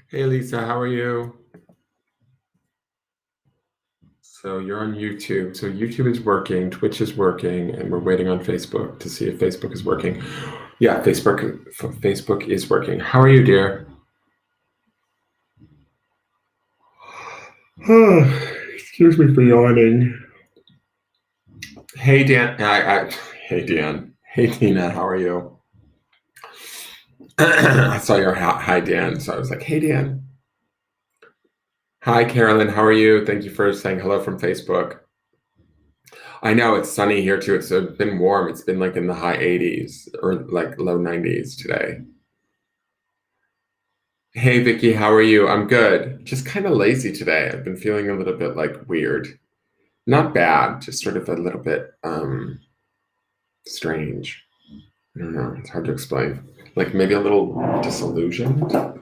Hey Lisa, how are you? So you're on YouTube. So YouTube is working, Twitch is working, and we're waiting on Facebook to see if Facebook is working. Yeah, Facebook is working. How are you, dear? Excuse me for yawning. Hey Dan, hey Dan. Hey Tina, how are you? I saw your hi Dan, so I was like, hey Dan. Hi Carolyn, how are you? Thank you for saying hello from Facebook. I know it's sunny here too. It's been warm. It's been like in the high 80s or like low 90s today. Hey Vicky, how are you? I'm good. Just kind of lazy today. I've been feeling a little bit like weird. Not bad, just sort of a little bit strange. I don't know. It's hard to explain. Like maybe a little disillusioned, but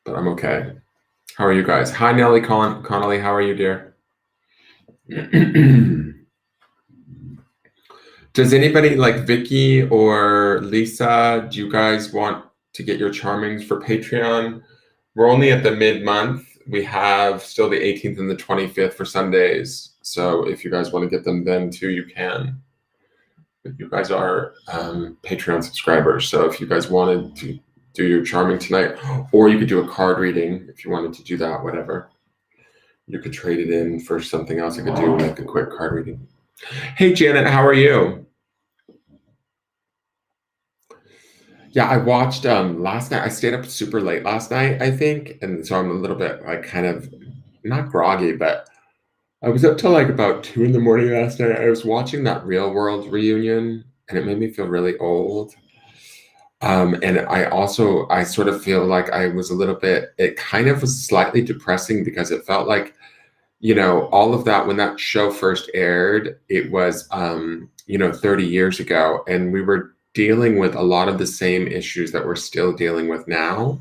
I'm okay. How are you guys? Hi Nellie Connolly, how are you, dear? Does anybody like Vicky or Lisa, do you guys want to get your charmings for Patreon? We're only at the mid-month. We have still the 18th and the 25th for Sundays. So if you guys want to get them then too, you can. But you guys are Patreon subscribers. So if you guys wanted to do your charming tonight, or you could do a card reading if you wanted to do that, whatever. You could trade it in for something else. I could do like a quick card reading. Hey Janet, how are you? Yeah, I watched last night. I stayed up super late last night, I think, and so I'm a little bit like kind of not groggy, but I was up till like about 2 in the morning last night. I was watching that Real World reunion, and it made me feel really old. And I sort of feel like I was a little bit. It kind of was slightly depressing because it felt like, all of that when that show first aired, it was 30 years ago, and we were dealing with a lot of the same issues that we're still dealing with now.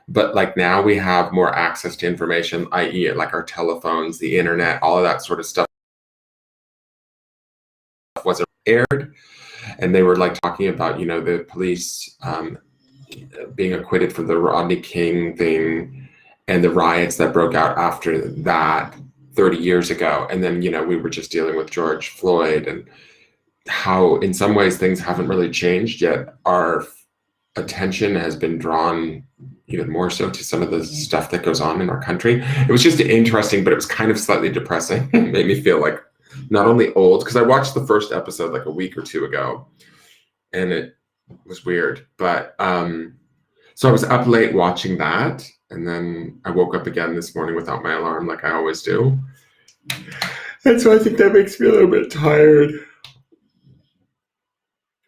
But like now we have more access to information, i.e., like our telephones, the internet, all of that sort of stuff wasn't aired. And they were like talking about, the police being acquitted for the Rodney King thing and the riots that broke out after that 30 years ago. And then, we were just dealing with George Floyd and how in some ways things haven't really changed yet. Our attention has been drawn even more so to some of the stuff that goes on in our country. It was just interesting, but it was kind of slightly depressing. It made me feel like not only old, because I watched the first episode like a week or two ago, and it was weird. But so I was up late watching that, and then I woke up again this morning without my alarm, like I always do. And so I think that makes me a little bit tired.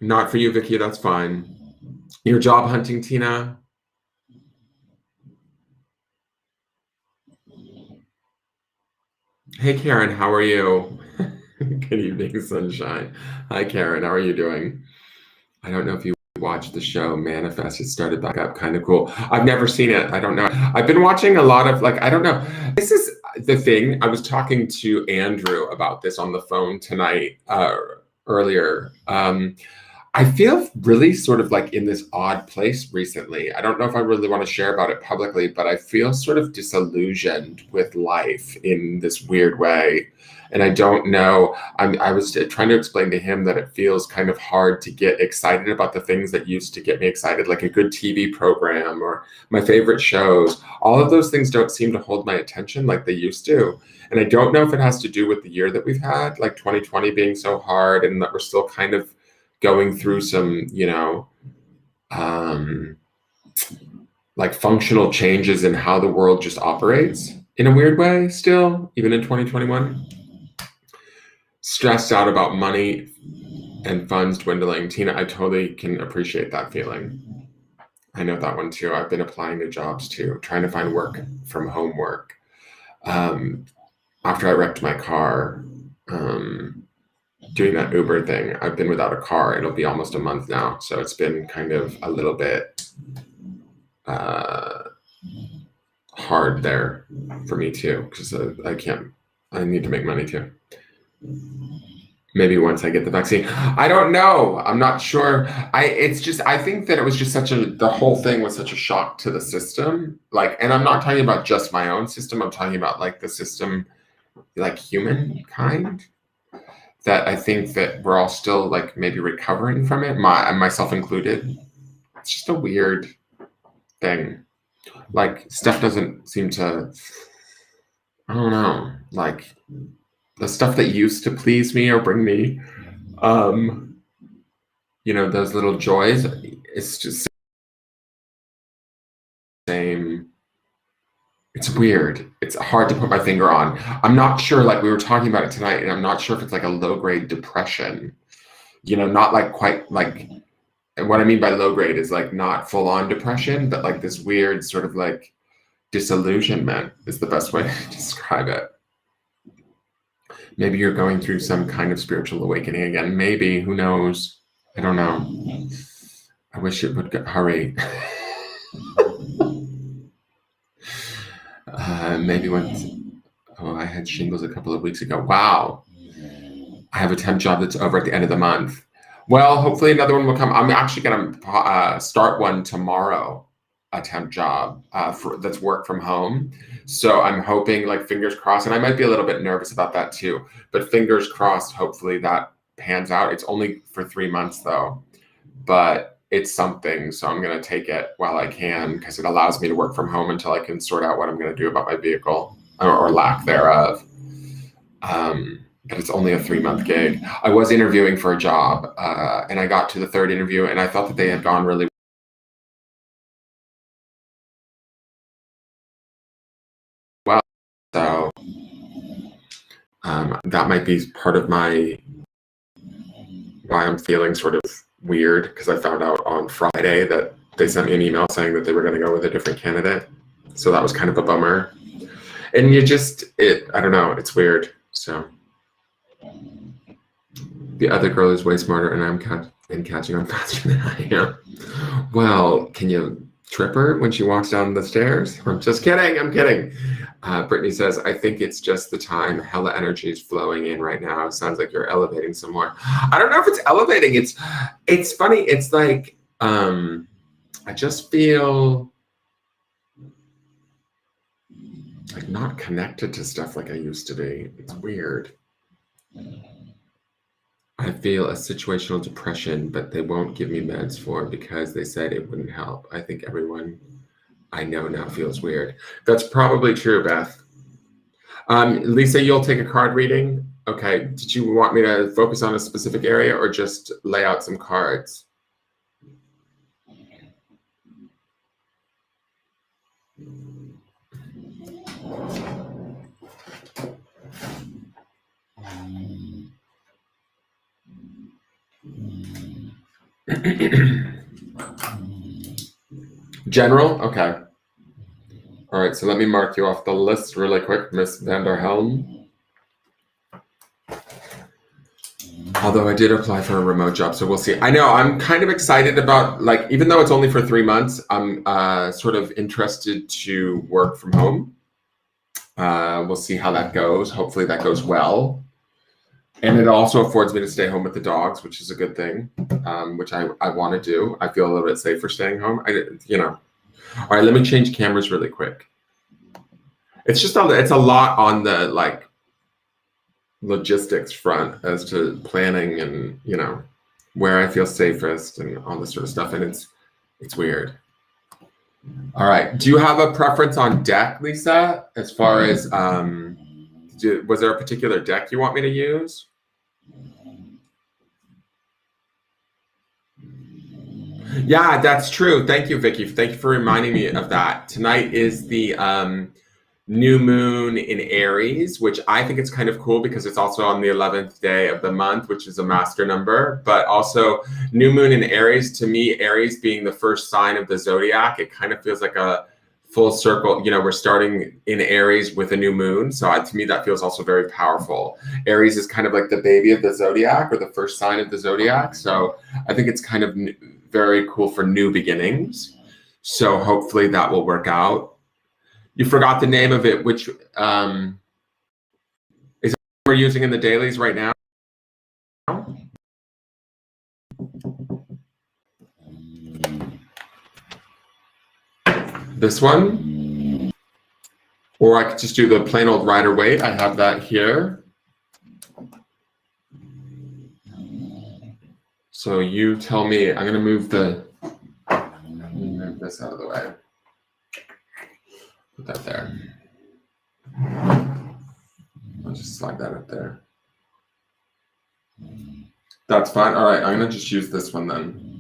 Not for you, Vicky, that's fine. You're job hunting, Tina? Hey, Karen, how are you? Good evening, sunshine. Hi, Karen, how are you doing? I don't know if you watched the show Manifest. It started back up, kind of cool. I've never seen it. I don't know. I've been watching a lot of I don't know. This is the thing. I was talking to Andrew about this on the phone tonight, earlier. I feel really sort of like in this odd place recently. I don't know if I really want to share about it publicly, but I feel sort of disillusioned with life in this weird way. And I don't know. I was trying to explain to him that it feels kind of hard to get excited about the things that used to get me excited, like a good TV program or my favorite shows. All of those things don't seem to hold my attention like they used to. And I don't know if it has to do with the year that we've had, like 2020 being so hard, and that we're still kind of going through some, like functional changes in how the world just operates in a weird way still, even in 2021. stressed out about money and funds dwindling. Tina, I totally can appreciate that feeling. I know that one too. I've been applying to jobs too, trying to find work from home work. Um, After I wrecked my car, doing that Uber thing, I've been without a car. It'll be almost a month now. So it's been kind of a little bit uh, hard there for me too, because I need to make money too. Maybe once I get the vaccine. I don't know. I'm not sure. I think that it was just the whole thing was such a shock to the system. Like, and I'm not talking about just my own system. I'm talking about like the system, like humankind, that I think that we're all still like maybe recovering from it, myself included. It's just a weird thing. Like stuff doesn't seem to, I don't know, like the stuff that used to please me or bring me, those little joys, it's just same. It's weird. It's hard to put my finger on. I'm not sure, like we were talking about it tonight, and I'm not sure if it's like a low grade depression, not like quite like, and what I mean by low grade is like not full on depression, but like this weird sort of like disillusionment is the best way to describe it. Maybe you're going through some kind of spiritual awakening again. Maybe, who knows? I don't know. I wish it would hurry. Maybe I had shingles a couple of weeks ago. Wow. I have a temp job that's over at the end of the month. Well, hopefully another one will come. I'm actually going to start one tomorrow, a temp job that's work from home. So I'm hoping, like, fingers crossed, and I might be a little bit nervous about that too, but fingers crossed, hopefully that pans out. It's only for 3 months though, but it's something. So I'm going to take it while I can, because it allows me to work from home until I can sort out what I'm going to do about my vehicle or lack thereof. But it's only a 3-month gig. I was interviewing for a job, and I got to the 3rd interview, and I thought that they had gone really well. So that might be part of why I'm feeling sort of weird, because I found out on Friday that they sent me an email saying that they were going to go with a different candidate. So that was kind of a bummer. And I don't know, it's weird. So the other girl is way smarter, and I'm catching on faster than I am. Well, can you trip her when she walks down the stairs? I'm just kidding. I'm kidding. Brittany says, I think it's just the time. Hella energy is flowing in right now. Sounds like you're elevating some more. I don't know if it's elevating. It's funny. It's like, I just feel like not connected to stuff like I used to be. It's weird. I feel a situational depression, but they won't give me meds for it because they said it wouldn't help. I think everyone I know now feels weird. That's probably true, Beth. Lisa, you'll take a card reading? Okay. Did you want me to focus on a specific area or just lay out some cards? General? Okay. All right, so let me mark you off the list really quick, Miss Vanderhelm. Although I did apply for a remote job, so we'll see. I know, I'm kind of excited about, like, even though it's only for 3 months, I'm sort of interested to work from home. We'll see how that goes. Hopefully that goes well. And it also affords me to stay home with the dogs, which is a good thing, which I want to do. I feel a little bit safer staying home. All right, let me change cameras really quick. It's a lot on the like logistics front as to planning and where I feel safest and all this sort of stuff, and it's weird. All right, do you have a preference on deck, Lisa? As far as was there a particular deck you want me to use? Yeah, that's true. Thank you, Vicky. Thank you for reminding me of that. Tonight is the new moon in Aries, which I think it's kind of cool because it's also on the 11th day of the month, which is a master number. But also new moon in Aries, to me, Aries being the first sign of the zodiac, it kind of feels like a full circle. You know, we're starting in Aries with a new moon. So to me, that feels also very powerful. Aries is kind of like the baby of the zodiac, or the first sign of the zodiac. So I think it's kind of very cool for new beginnings. So hopefully that will work out. You forgot the name of it, which is it we're using in the dailies right now? This one? Or I could just do the plain old Rider-Waite. I have that here. So you tell me. I'm going to move this out of the way. Put that there. I'll just slide that up there. That's fine. All right, I'm going to just use this one then.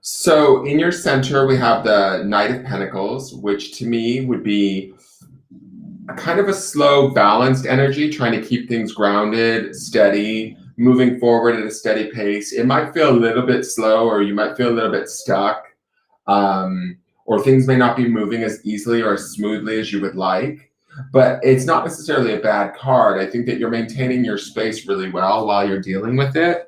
So in your center, we have the Knight of Pentacles, which to me would be a kind of a slow, balanced energy, trying to keep things grounded, steady, moving forward at a steady pace. It might feel a little bit slow, or you might feel a little bit stuck, or things may not be moving as easily or as smoothly as you would like. But it's not necessarily a bad card. I think that you're maintaining your space really well while you're dealing with it.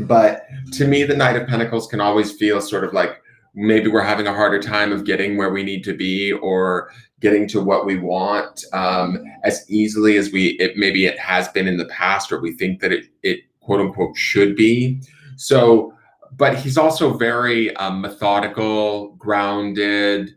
But to me, the Knight of Pentacles can always feel sort of like maybe we're having a harder time of getting where we need to be, or getting to what we want as easily as maybe it has been in the past, or we think that it quote unquote should be. So, but he's also very methodical, grounded.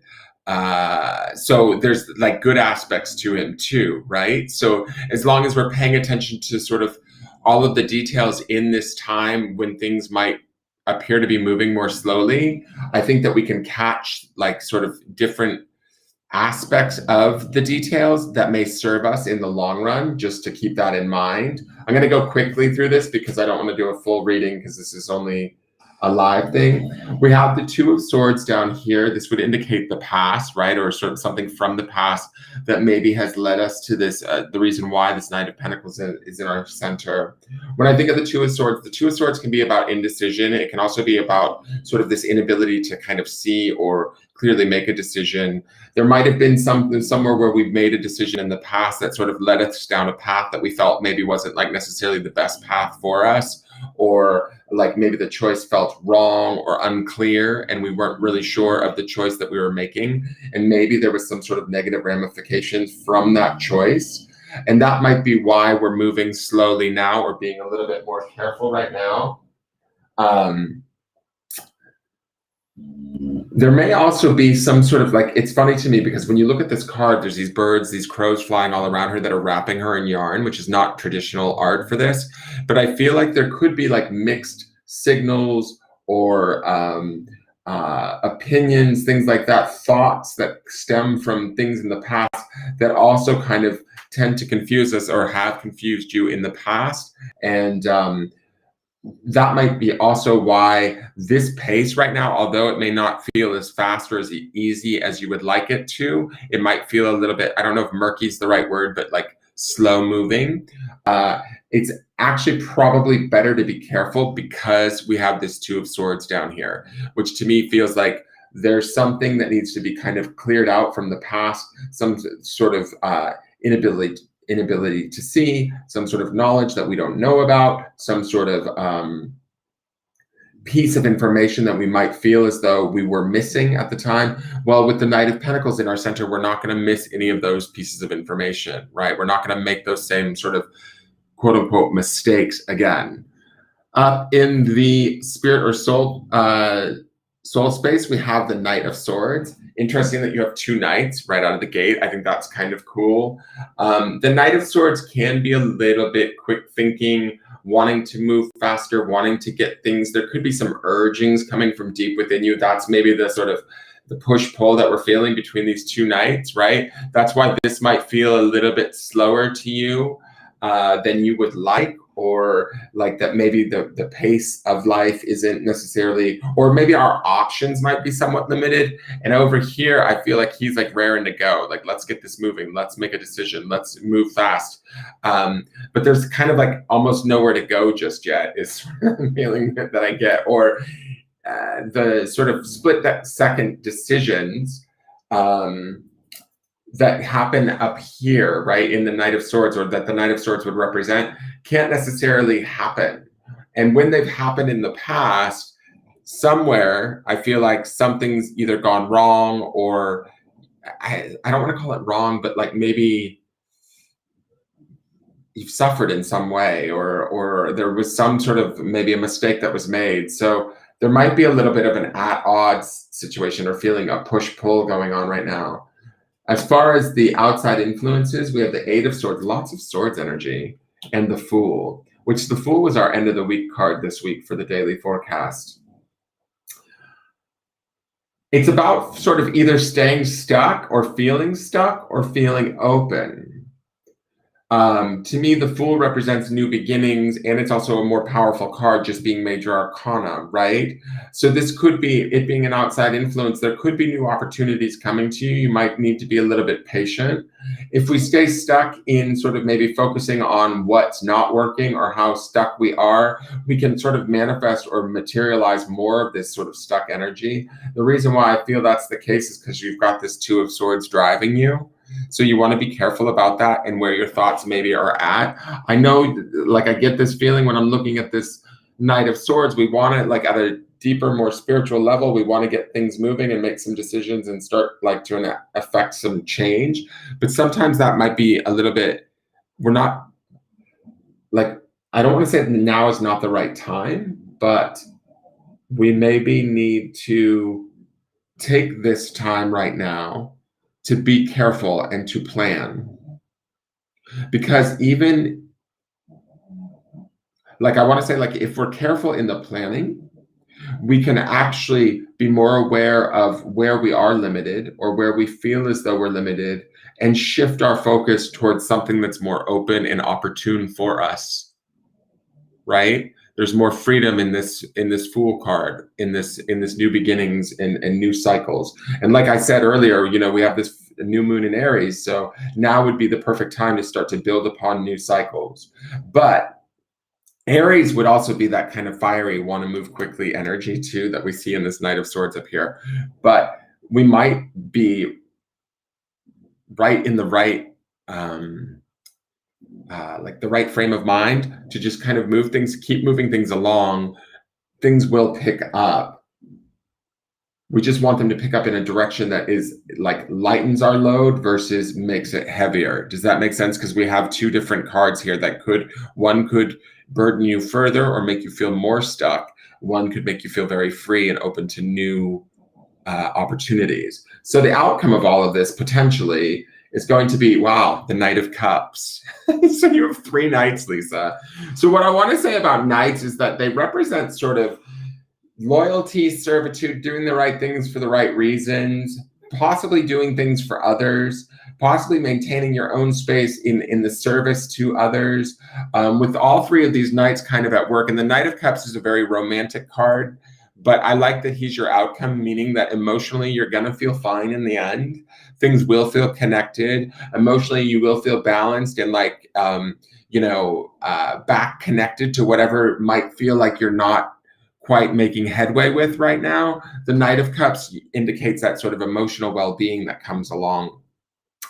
So there's like good aspects to him too, right? So as long as we're paying attention to sort of all of the details in this time when things might appear to be moving more slowly, I think that we can catch like sort of different aspects of the details that may serve us in the long run, just to keep that in mind. I'm going to go quickly through this because I don't want to do a full reading because this is only a live thing. We have the Two of Swords down here. This would indicate the past, right? Or sort of something from the past that maybe has led us to this, the reason why this Knight of Pentacles is in our center. When I think of the Two of Swords, the Two of Swords can be about indecision. It can also be about sort of this inability to kind of see or clearly make a decision. There might have been somewhere where we've made a decision in the past that sort of led us down a path that we felt maybe wasn't like necessarily the best path for us, or like maybe the choice felt wrong or unclear and we weren't really sure of the choice that we were making, and maybe there was some sort of negative ramifications from that choice, and that might be why we're moving slowly now, or being a little bit more careful right now. There may also be some sort of like, it's funny to me because when you look at this card, there's these birds, these crows flying all around her that are wrapping her in yarn, which is not traditional art for this. But I feel like there could be like mixed signals or opinions, things like that, thoughts that stem from things in the past that also kind of tend to confuse us or have confused you in the past. And that might be also why this pace right now, although it may not feel as fast or as easy as you would like it to, it might feel a little bit, I don't know if murky is the right word, but like slow moving. It's actually probably better to be careful because we have this Two of Swords down here, which to me feels like there's something that needs to be kind of cleared out from the past, some sort of inability to see, some sort of knowledge that we don't know about, some sort of piece of information that we might feel as though we were missing at the time. Well, with the Knight of Pentacles in our center, we're not going to miss any of those pieces of information, right? We're not going to make those same sort of quote unquote mistakes again. Up in the spirit or soul space, we have the Knight of Swords. Interesting that you have two knights right out of the gate. I think that's kind of cool. The Knight of Swords can be a little bit quick thinking, wanting to move faster, wanting to get things. There could be some urgings coming from deep within you. That's maybe the sort of the push-pull that we're feeling between these two knights, right? That's why this might feel a little bit slower to you than you would like, or like that maybe the pace of life isn't necessarily, or maybe our options might be somewhat limited. And over here, I feel like he's like raring to go. Like, let's get this moving. Let's make a decision. Let's move fast. But there's kind of like almost nowhere to go just yet is the feeling that I get. Or the sort of split that second decisions that happen up here, right, in the Knight of Swords, or that the Knight of Swords would represent, can't necessarily happen. And when they've happened in the past, somewhere, I feel like something's either gone wrong, or I don't want to call it wrong, but like maybe you've suffered in some way, or there was some sort of maybe a mistake that was made. So there might be a little bit of an at odds situation, or feeling a push-pull going on right now. As far as the outside influences, we have the Eight of Swords, lots of swords energy, and the Fool, which the Fool was our end of the week card this week for the daily forecast. It's about sort of either staying stuck or feeling open. To me, the Fool represents new beginnings, and it's also a more powerful card, just being major arcana, right? So this could be, it being an outside influence, there could be new opportunities coming to you. You might need to be a little bit patient. If we stay stuck in sort of maybe focusing on what's not working or how stuck we are, we can sort of manifest or materialize more of this sort of stuck energy. The reason why I feel that's the case is because you've got this Two of Swords driving you. So you want to be careful about that and where your thoughts maybe are at. I know, like, I get this feeling when I'm looking at this Knight of Swords, we want to, like, at a deeper, more spiritual level, we want to get things moving and make some decisions and start like to affect some change. But sometimes that might be a little bit, we're not, like, I don't want to say now is not the right time, but we maybe need to take this time right now to be careful and to plan. Because even, like, I want to say, like, if we're careful in the planning, we can actually be more aware of where we are limited or where we feel as though we're limited, and shift our focus towards something that's more open and opportune for us, right? There's more freedom in this Fool card, in this new beginnings and new cycles. And like I said earlier, you know, we have this new moon in Aries, so now would be the perfect time to start to build upon new cycles. But Aries would also be that kind of fiery, want to move quickly energy too that we see in this Knight of Swords up here. But we might be right in the right like the right frame of mind to just kind of move things, keep moving things along. Things will pick up. We just want them to pick up in a direction that is like lightens our load versus makes it heavier. Does that make sense? Because we have two different cards here that one could burden you further or make you feel more stuck. One could make you feel very free and open to new opportunities. So the outcome of all of this potentially is going to be, wow, the Knight of Cups. So you have three knights, Lisa. So what I want to say about knights is that they represent sort of loyalty, servitude, doing the right things for the right reasons, possibly doing things for others, possibly maintaining your own space in the service to others. With all three of these knights kind of at work, and the Knight of Cups is a very romantic card, but I like that he's your outcome, meaning that emotionally you're going to feel fine in the end. Things will feel connected. Emotionally, you will feel balanced and like, back connected to whatever might feel like you're not quite making headway with right now. The Knight of Cups indicates that sort of emotional well-being that comes along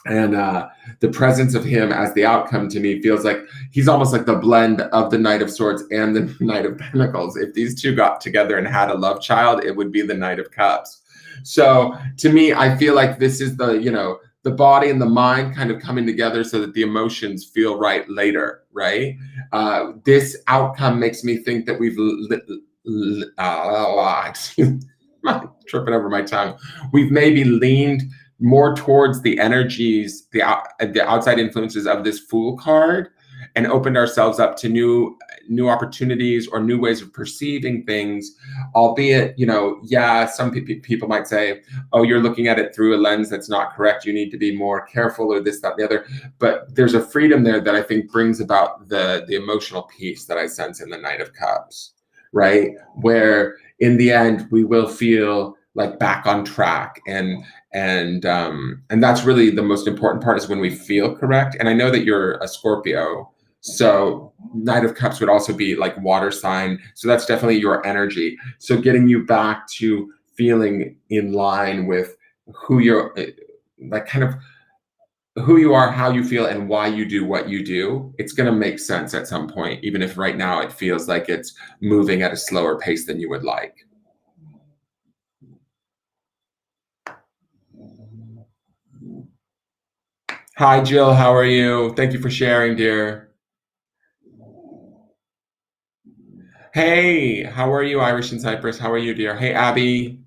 And the presence of him as the outcome to me feels like he's almost like the blend of the Knight of Swords and the Knight of Pentacles. If these two got together and had a love child, it would be the Knight of Cups. So to me, I feel like this is the, the body and the mind kind of coming together so that the emotions feel right later, right? This outcome makes me think that we've tripping over my tongue. We've maybe leaned more towards the energies, the outside influences of this Fool card, and opened ourselves up to new opportunities or new ways of perceiving things, albeit, some people might say, oh, you're looking at it through a lens that's not correct, you need to be more careful, or this, that, and the other. But there's a freedom there that I think brings about the emotional peace that I sense in the Knight of Cups, right? Where in the end, we will feel like back on track, and that's really the most important part, is when we feel correct. And I know that you're a Scorpio, so Knight of Cups would also be like water sign, so that's definitely your energy. So getting you back to feeling in line with who you're, like kind of who you are, how you feel, and why you do what you do, it's going to make sense at some point, even if right now it feels like it's moving at a slower pace than you would like. Hi, Jill. How are you? Thank you for sharing, dear. Hey, how are you, Irish in Cyprus? How are you, dear? Hey, Abby.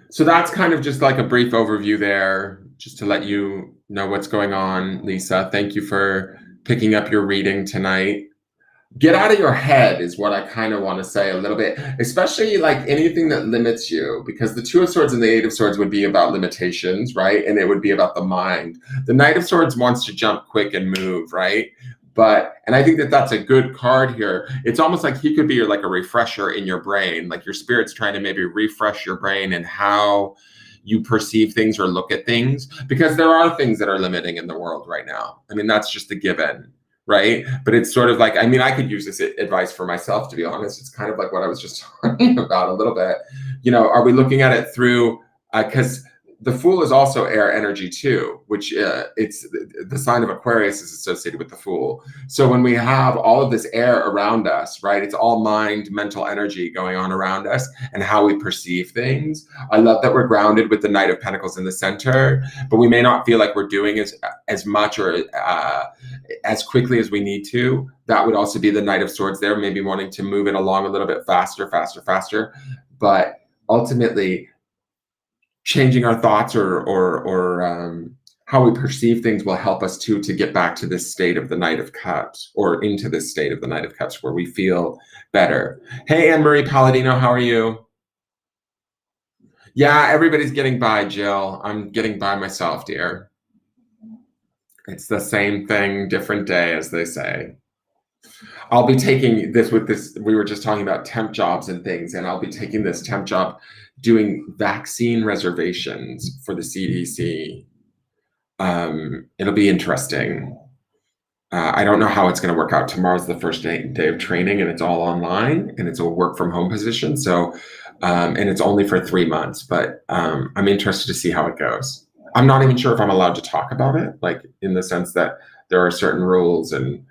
So that's kind of just like a brief overview there, just to let you know what's going on, Lisa. Thank you for picking up your reading tonight. Get out of your head is what I kind of want to say a little bit, especially like anything that limits you, because the Two of Swords and the Eight of Swords would be about limitations, right? And it would be about the mind. The Knight of Swords wants to jump quick and move, right? And I think that that's a good card here. It's almost like he could be like a refresher in your brain, like your spirit's trying to maybe refresh your brain and how you perceive things or look at things, because there are things that are limiting in the world right now. I mean, that's just a given, right? But it's sort of like, I mean, I could use this advice for myself, to be honest. It's kind of like what I was just talking about a little bit. Are we looking at it through, because the Fool is also air energy too, which it's the sign of Aquarius is associated with the Fool. So when we have all of this air around us, right, it's all mind, mental energy going on around us and how we perceive things. I love that we're grounded with the Knight of Pentacles in the center, but we may not feel like we're doing as much or as quickly as we need to. That would also be the Knight of Swords there, maybe wanting to move it along a little bit faster. But ultimately, changing our thoughts or how we perceive things will help us to get back to this state of the Knight of Cups, or into this state of the Knight of Cups where we feel better. Hey, Anne-Marie Palladino, how are you? Yeah, everybody's getting by, Jill. I'm getting by myself, dear. It's the same thing, different day, as they say. I'll be taking this with this. We were just talking about temp jobs and things, and I'll be taking this temp job doing vaccine reservations for the CDC. It'll be interesting. I don't know how it's going to work out. Tomorrow's the first day of training, and it's all online, and it's a work from home position. So, and it's only for 3 months, but I'm interested to see how it goes. I'm not even sure if I'm allowed to talk about it, like in the sense that there are certain rules and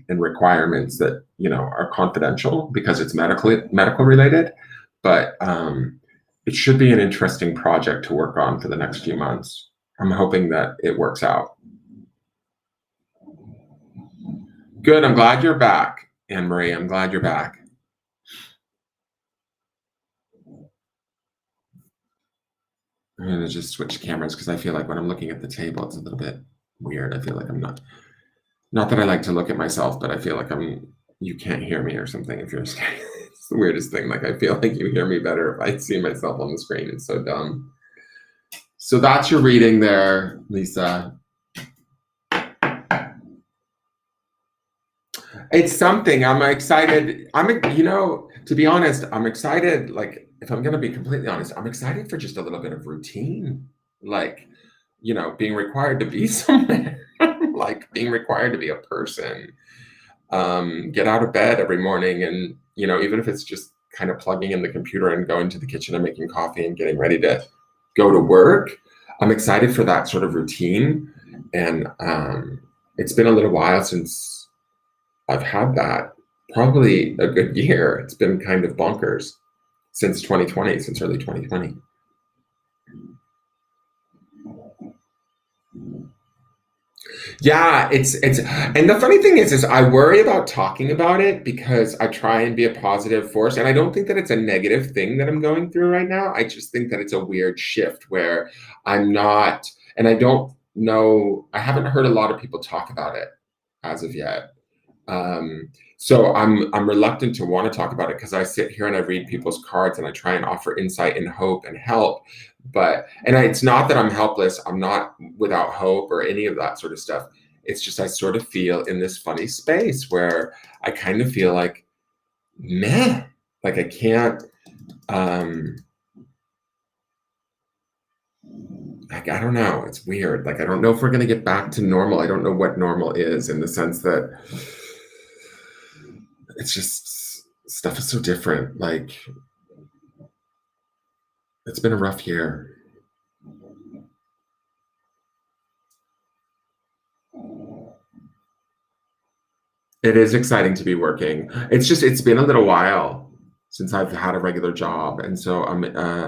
requirements that are confidential because it's medical related. But it should be an interesting project to work on for the next few months. I'm hoping that it works out. Good. I'm glad you're back, Anne-Marie. I'm glad you're back. I'm going to just switch cameras because I feel like when I'm looking at the table, it's a little bit weird. I feel like I'm not that I like to look at myself, but I feel like you can't hear me or something if you're staring. It's the weirdest thing. Like, I feel like you hear me better if I see myself on the screen. It's so dumb. So that's your reading there, Lisa. It's something. I'm excited. To be honest, I'm excited. Like, if I'm going to be completely honest, I'm excited for just a little bit of routine. Like, being required to be somewhere, like being required to be a person, get out of bed every morning. And, even if it's just kind of plugging in the computer and going to the kitchen and making coffee and getting ready to go to work. I'm excited for that sort of routine. And it's been a little while since I've had that, probably a good year. It's been kind of bonkers since 2020, since early 2020. Yeah, it's and the funny thing is I worry about talking about it because I try and be a positive force. And I don't think that it's a negative thing that I'm going through right now. I just think that it's a weird shift where I'm not, and I don't know, I haven't heard a lot of people talk about it as of yet. Um, so I'm reluctant to want to talk about it because I sit here and I read people's cards and I try and offer insight and hope and help. But it's not that I'm helpless. I'm not without hope or any of that sort of stuff. It's just I sort of feel in this funny space where I kind of feel like meh, like I can't. Like, I don't know. It's weird. Like I don't know if we're gonna get back to normal. I don't know what normal is in the sense that it's just stuff is so different. Like it's been a rough year. It is exciting to be working. It's been a little while since I've had a regular job, and so I'm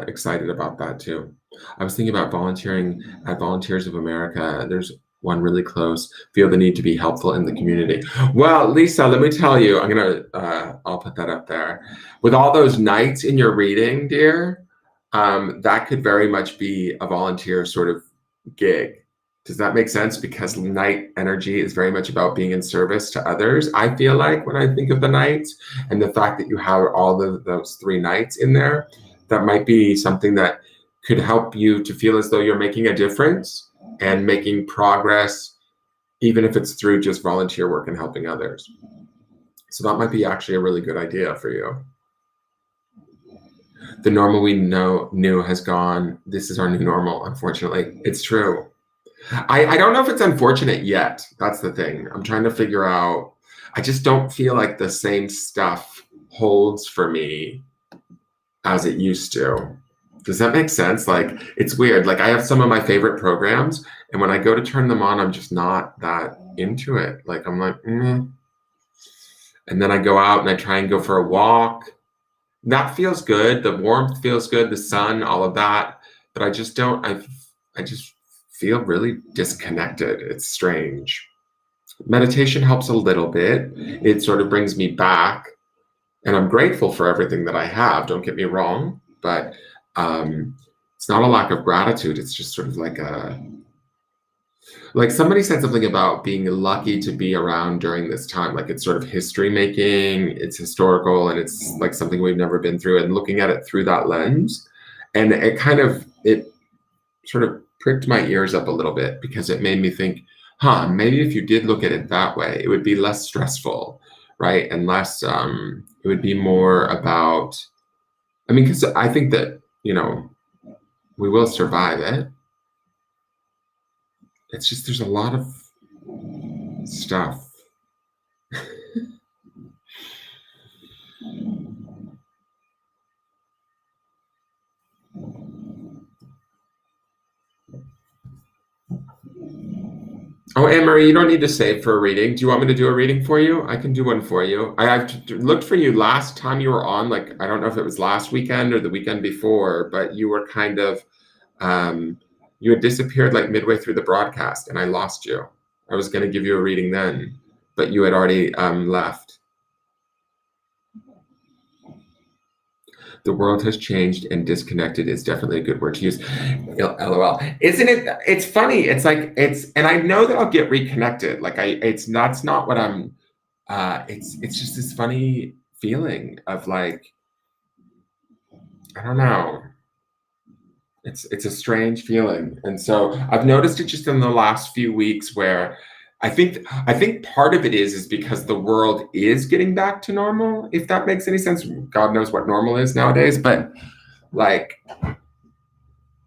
excited about that too. I was thinking about volunteering at Volunteers of America. There's one really close. Feel the need to be helpful in the community. Well, Lisa, let me tell you, I'll put that up there. With all those nights in your reading, dear, that could very much be a volunteer sort of gig. Does that make sense? Because night energy is very much about being in service to others. I feel like when I think of the nights and the fact that you have all of those 3 nights in there, that might be something that could help you to feel as though you're making a difference and making progress, even if it's through just volunteer work and helping others. So that might be actually a really good idea for you. The normal we knew has gone. This is our new normal, unfortunately. It's true. I don't know if it's unfortunate yet. That's the thing. I'm trying to figure out. I just don't feel like the same stuff holds for me as it used to. Does that make sense? Like, it's weird. Like, I have some of my favorite programs, and when I go to turn them on, I'm just not that into it. Like, I'm like, And then I go out and I try and go for a walk. That feels good. The warmth feels good, the sun, all of that. But I just don't, I just feel really disconnected. It's strange. Meditation helps a little bit. It sort of brings me back. And I'm grateful for everything that I have, don't get me wrong. But it's not a lack of gratitude. It's just sort of like somebody said something about being lucky to be around during this time. Like it's sort of history making, it's historical, and it's like something we've never been through, and looking at it through that lens. And it sort of pricked my ears up a little bit because it made me think, maybe if you did look at it that way, it would be less stressful, right? And less, it would be more about, because I think that, we will survive it. It's just, there's a lot of stuff. Oh, Anne-Marie, you don't need to save for a reading. Do you want me to do a reading for you? I can do one for you. I've looked for you last time you were on, like, I don't know if it was last weekend or the weekend before, but you were kind of, you had disappeared like midway through the broadcast and I lost you. I was going to give you a reading then, but you had already left. The world has changed and disconnected is definitely a good word to use. LOL. Isn't it? It's funny. It's like, and I know that I'll get reconnected. Like that's not what I'm, it's just this funny feeling of like, I don't know. It's a strange feeling. And so I've noticed it just in the last few weeks where I think part of it is because the world is getting back to normal, if that makes any sense. God knows what normal is nowadays, but like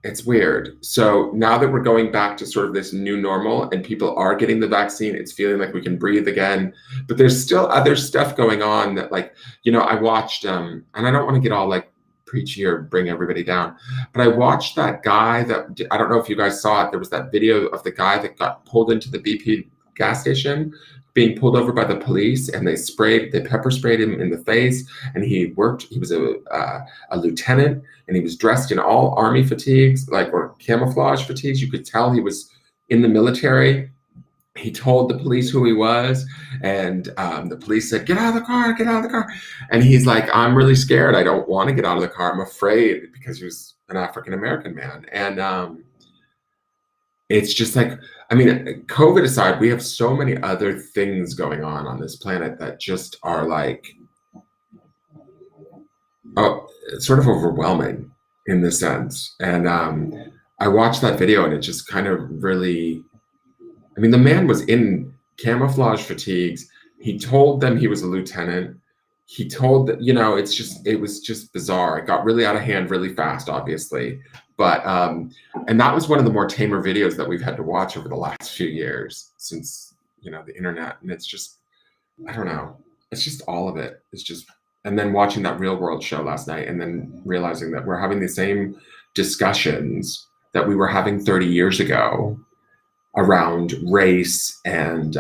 it's weird. So now that we're going back to sort of this new normal and people are getting the vaccine, it's feeling like we can breathe again. But there's still other stuff going on that, like, I watched and I don't want to get all like preachy or bring everybody down. But I watched that guy that, I don't know if you guys saw it. There was that video of the guy that got pulled into the BP gas station, being pulled over by the police, and they pepper sprayed him in the face. And he was a lieutenant, and he was dressed in all army fatigues, or camouflage fatigues. You could tell he was in the military. He told the police who he was, and the police said, "Get out of the car, get out of the car." And he's like, "I'm really scared. I don't want to get out of the car. I'm afraid," because he was an African-American man. And it's just like, I mean, COVID aside, we have so many other things going on this planet that just are like, sort of overwhelming in this sense. And I watched that video, and it just kind of really, I mean, the man was in camouflage fatigues. He told them he was a lieutenant. He told that, it was just bizarre. It got really out of hand really fast, obviously. But, and that was one of the more tamer videos that we've had to watch over the last few years since, the internet. And it's just, I don't know. It's just all of it. It's just, and then watching that Real World show last night, and then realizing that we're having the same discussions that we were having 30 years ago around race and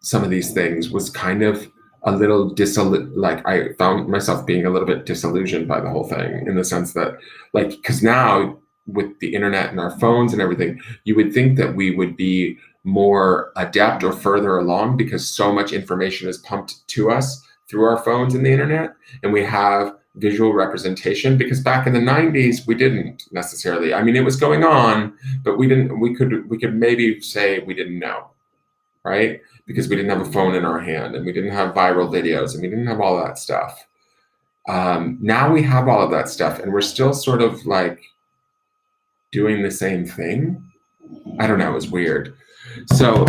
some of these things, was kind of a little I found myself being a little bit disillusioned by the whole thing, in the sense that, because now with the internet and our phones and everything, you would think that we would be more adept or further along, because so much information is pumped to us through our phones and the internet, and we have visual representation, because back in the 90s we didn't necessarily. I mean, it was going on, but we could maybe say we didn't know, right? Because we didn't have a phone in our hand, and we didn't have viral videos, and we didn't have all that stuff. Now we have all of that stuff, and we're still sort of like doing the same thing. I don't know, it's weird. So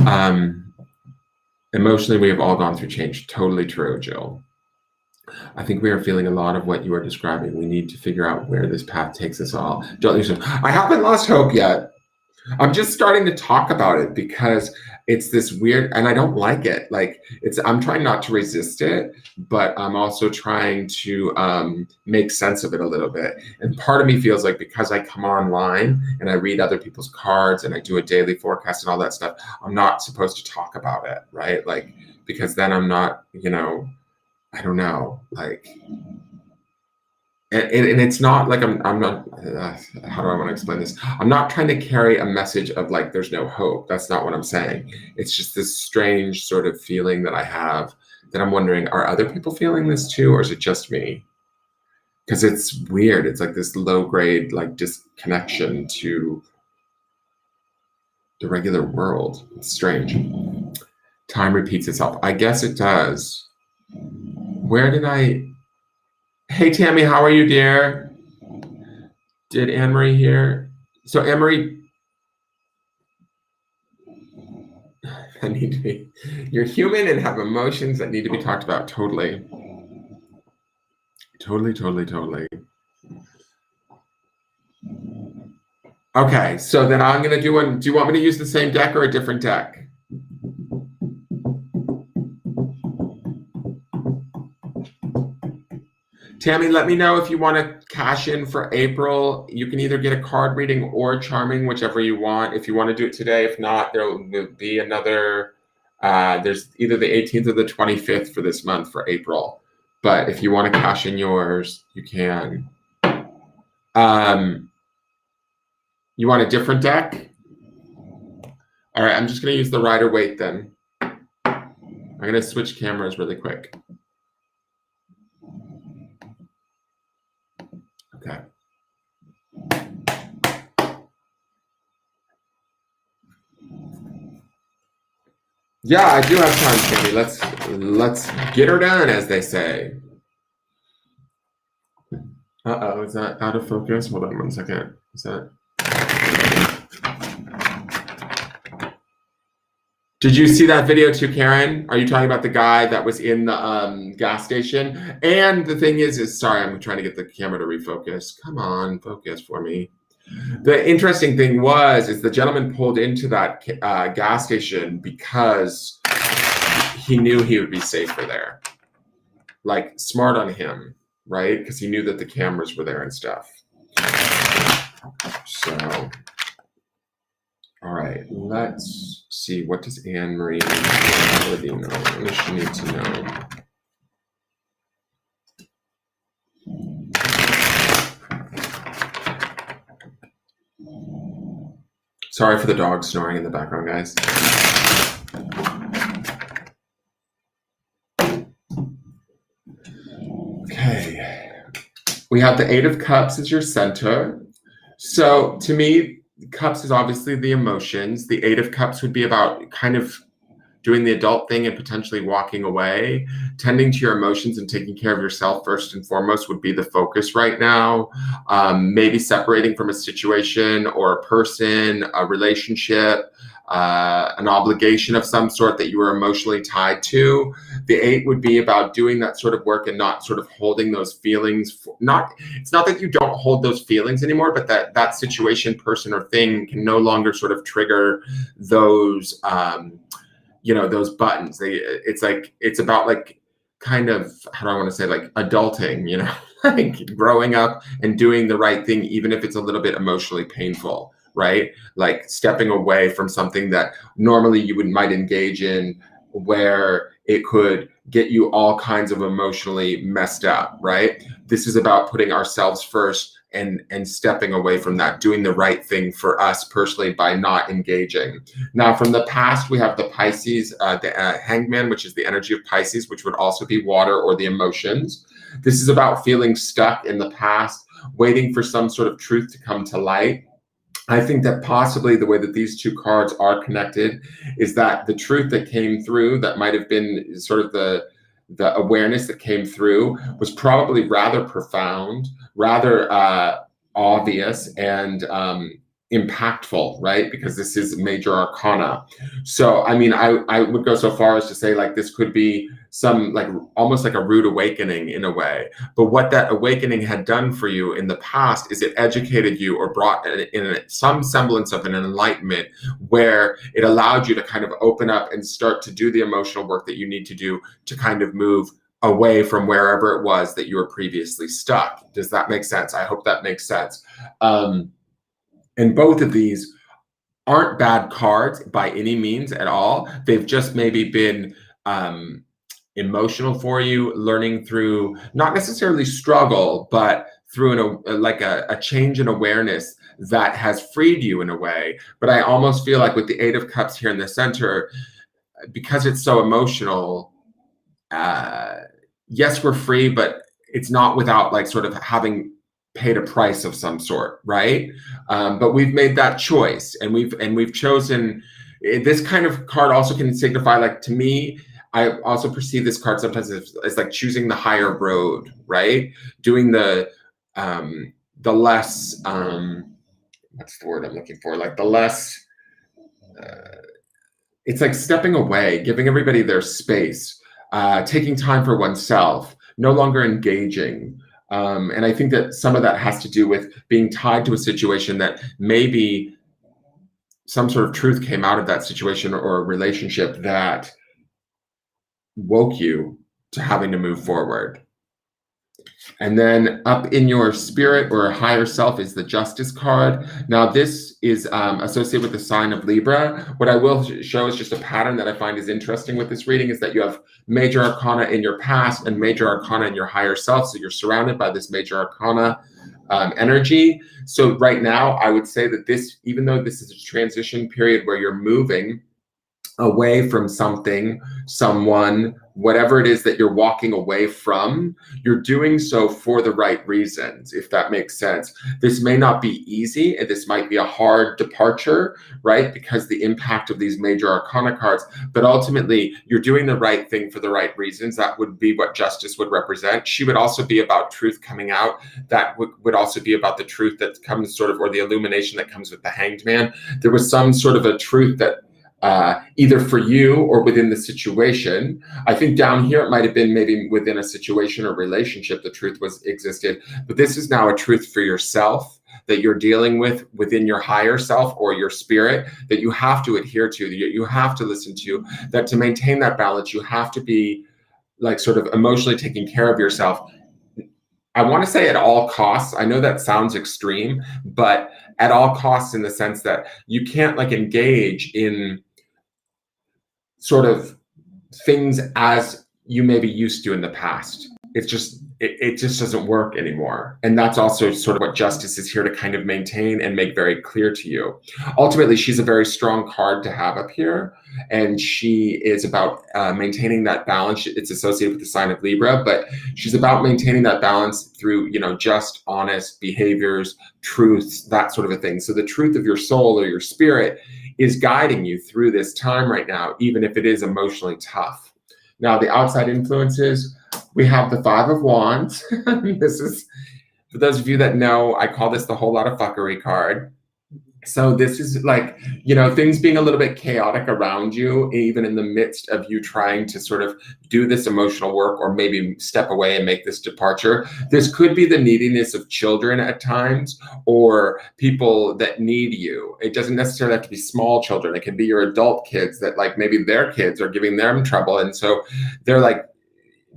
emotionally, we have all gone through change. Totally true, Jill. I think we are feeling a lot of what you are describing. We need to figure out where this path takes us all. Don't lose hope. I haven't lost hope yet. I'm just starting to talk about it because it's this weird, and I don't like it. I'm trying not to resist it, but I'm also trying to make sense of it a little bit. And part of me feels like, because I come online and I read other people's cards and I do a daily forecast and all that stuff, I'm not supposed to talk about it, right? Because then I'm not, I don't know, and it's not like I'm not, how do I want to explain this? I'm not trying to carry a message of there's no hope. That's not what I'm saying. It's just this strange sort of feeling that I have, that I'm wondering, are other people feeling this too, or is it just me? Because it's weird. It's like this low grade, disconnection to the regular world. It's strange. Time repeats itself. I guess it does. Where did I... Hey, Tammy, how are you, dear? Did Anne-Marie hear? So, Anne-Marie, you're human and have emotions that need to be talked about. Totally. Totally. Okay, so then I'm going to do one. Do you want me to use the same deck or a different deck? Tammy, let me know if you want to cash in for April. You can either get a card reading or charming, whichever you want. If you want to do it today, if not, there will be another, there's either the 18th or the 25th for this month for April. But if you want to cash in yours, you can. You want a different deck? All right, I'm just going to use the Rider-Waite then. I'm going to switch cameras really quick. Okay. Yeah, I do have time, Tammy. Let's get her done, as they say. Uh-oh, is that out of focus? Hold on 1 second. Is that... Did you see that video too, Karen? Are you talking about the guy that was in the gas station? And the thing is sorry, I'm trying to get the camera to refocus. Come on, focus for me. The interesting thing is the gentleman pulled into that gas station because he knew he would be safer there. Smart on him, right? Because he knew that the cameras were there and stuff. So, all right, let's see. What does Anne Marie already know? What does she need to know? Sorry for the dog snoring in the background, guys. Okay. We have the Eight of Cups as your center. So to me, Cups is obviously the emotions. The Eight of Cups would be about kind of doing the adult thing and potentially walking away. Tending to your emotions and taking care of yourself first and foremost would be the focus right now. Maybe separating from a situation or a person, a relationship, an obligation of some sort that you were emotionally tied to. The Eight would be about doing that sort of work and not sort of holding those feelings. It's not that you don't hold those feelings anymore, but that situation, person, or thing can no longer sort of trigger those those buttons. It's about like kind of, how do I want to say, like adulting, like growing up and doing the right thing, even if it's a little bit emotionally painful, right? Like stepping away from something that normally you might engage in, where it could get you all kinds of emotionally messed up, right? This is about putting ourselves first and stepping away from that, doing the right thing for us personally by not engaging. Now, from the past, we have the Pisces, the Hangman, which is the energy of Pisces, which would also be water or the emotions. This is about feeling stuck in the past, waiting for some sort of truth to come to light. I think that possibly the way that these two cards are connected is that the truth that came through, that might have been sort of the awareness that came through, was probably rather profound, rather obvious, and impactful, right? Because this is major arcana. So, I mean, I would go so far as to say, like, this could be some, like, almost like a rude awakening in a way. But what that awakening had done for you in the past is it educated you or brought in some semblance of an enlightenment, where it allowed you to kind of open up and start to do the emotional work that you need to do to kind of move away from wherever it was that you were previously stuck. Does that make sense? I hope that makes sense. And both of these aren't bad cards by any means at all. They've just maybe been emotional for you, learning through not necessarily struggle, but through a change in awareness that has freed you in a way. But I almost feel like with the Eight of Cups here in the center, because it's so emotional, yes, we're free, but it's not without like sort of having paid a price of some sort, right? But we've made that choice, and we've chosen. This kind of card also can signify, like, to me, I also perceive this card sometimes as like choosing the higher road, right? Doing the less what's the word I'm looking for? Like the less. It's like stepping away, giving everybody their space, taking time for oneself, no longer engaging. And I think that some of that has to do with being tied to a situation that maybe some sort of truth came out of that situation or a relationship that woke you to having to move forward. And then up in your spirit or higher self is the Justice card. Now, this is associated with the sign of Libra. What I will show is just a pattern that I find is interesting with this reading, is that you have major arcana in your past and major arcana in your higher self. So you're surrounded by this major arcana energy. So right now, I would say that this, even though this is a transition period where you're moving away from something, someone, whatever it is that you're walking away from, you're doing so for the right reasons, if that makes sense. This may not be easy, and this might be a hard departure, right? Because the impact of these major arcana cards, but ultimately you're doing the right thing for the right reasons. That would be what Justice would represent. She would also be about truth coming out. That would also be about the truth that comes sort of, or the illumination that comes with the Hanged Man. There was some sort of a truth that either for you or within the situation. I think down here it might have been maybe within a situation or relationship the truth existed, but this is now a truth for yourself that you're dealing with within your higher self or your spirit, that you have to adhere to, that you have to listen to, that to maintain that balance you have to be like sort of emotionally taking care of yourself, I want to say at all costs. I know that sounds extreme, but at all costs in the sense that you can't like engage in sort of things as you maybe used to in the past. It's just it just doesn't work anymore. And that's also sort of what justice is here to kind of maintain and make very clear to you. Ultimately, she's a very strong card to have up here. And she is about maintaining that balance. It's associated with the sign of Libra, but she's about maintaining that balance through, you know, just, honest behaviors, truths, that sort of a thing. So the truth of your soul or your spirit is guiding you through this time right now, even if it is emotionally tough. Now, the outside influences, we have the Five of Wands. This is, for those of you that know, I call this the whole lot of fuckery card. So this is like, you know, things being a little bit chaotic around you, even in the midst of you trying to sort of do this emotional work or maybe step away and make this departure. This could be the neediness of children at times or people that need you. It doesn't necessarily have to be small children. It can be your adult kids that like maybe their kids are giving them trouble. And so they're like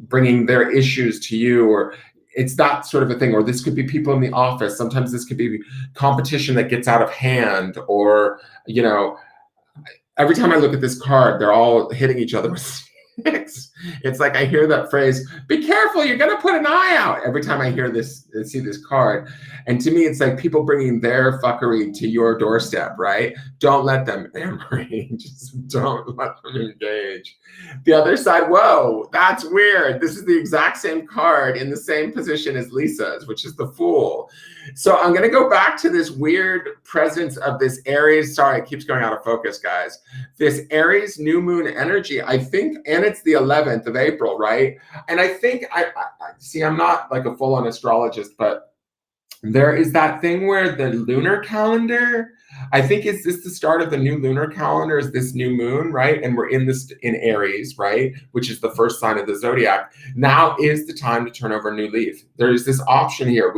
bringing their issues to you, or it's that sort of a thing. Or this could be people in the office. Sometimes this could be competition that gets out of hand, or, you know, every time I look at this card, they're all hitting each other with sticks. It's like I hear that phrase, be careful, you're going to put an eye out, every time I hear this, see this card. And to me, it's like people bringing their fuckery to your doorstep, right? Don't let them, Anne-Marie, just don't let them engage. The other side, whoa, that's weird. This is the exact same card in the same position as Lisa's, which is the Fool. So I'm going to go back to this weird presence of this Aries. Sorry, it keeps going out of focus, guys. This Aries new moon energy, I think, and it's the 11th of April, right? And I think, I see, I'm not like a full-on astrologist, but there is that thing where the lunar calendar, I think, is this the start of the new lunar calendar, is this new moon, right? And we're in this in Aries, right? Which is the first sign of the zodiac. Now is the time to turn over a new leaf. There's this option here.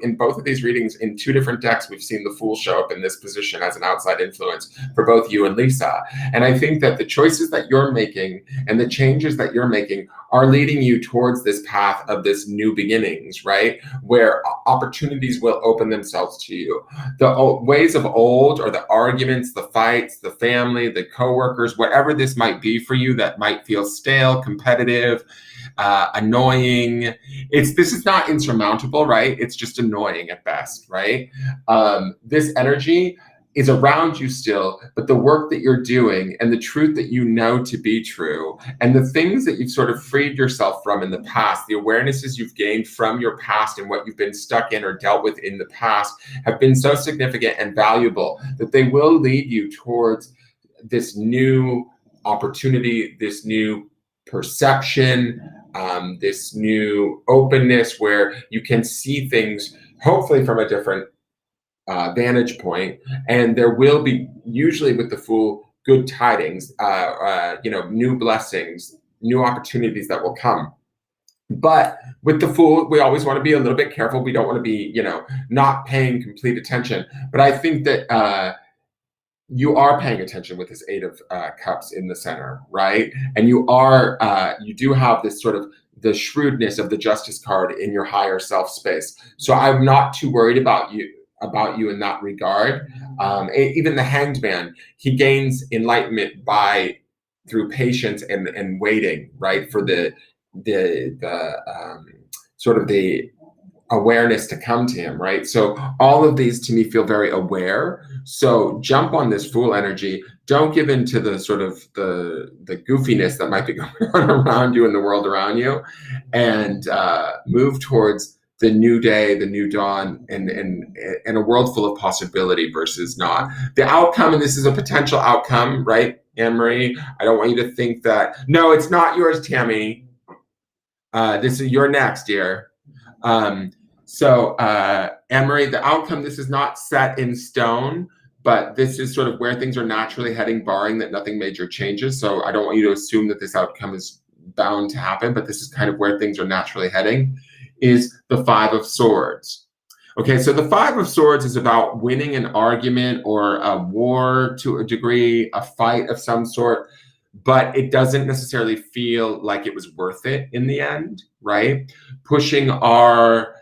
In both of these readings, in two different decks, we've seen the Fool show up in this position as an outside influence for both you and Lisa. And I think that the choices that you're making and the changes that you're making are leading you towards this path of this new beginnings, right? Where opportunities will open themselves to you. The ways of old, or the arguments, the fights, the family, the coworkers, whatever this might be for you that might feel stale, competitive, annoying. This is not insurmountable, right? It's just annoying at best, right? This energy is around you still, but the work that you're doing and the truth that you know to be true, and the things that you've sort of freed yourself from in the past, the awarenesses you've gained from your past and what you've been stuck in or dealt with in the past, have been so significant and valuable that they will lead you towards this new opportunity, this new perception, this new openness where you can see things hopefully from a different vantage point. And there will be, usually with the Fool, good tidings, new blessings, new opportunities that will come. But with the Fool, we always want to be a little bit careful. We don't want to be, not paying complete attention. But I think that you are paying attention with this Eight of Cups in the center, right? And you do have this sort of the shrewdness of the Justice card in your higher self space. So I'm not too worried about you in that regard. Even the Hanged Man, he gains enlightenment through patience and waiting, right? For the sort of the awareness to come to him, right? So all of these to me feel very aware. So jump on this Fool energy. Don't give in to the sort of the goofiness that might be going on around you in the world around you, and move towards the new day, the new dawn, and a world full of possibility versus not. The outcome, and this is a potential outcome, right, Anne-Marie? I don't want you to think that, no, it's not yours, Tammy. This is your next, dear. So Anne-Marie, the outcome, this is not set in stone, but this is sort of where things are naturally heading, barring that nothing major changes. So I don't want you to assume that this outcome is bound to happen, but this is kind of where things are naturally heading, is the Five of Swords. Okay, so the Five of Swords is about winning an argument or a war to a degree, a fight of some sort. but it doesn't necessarily feel like it was worth it in the end, right? Pushing our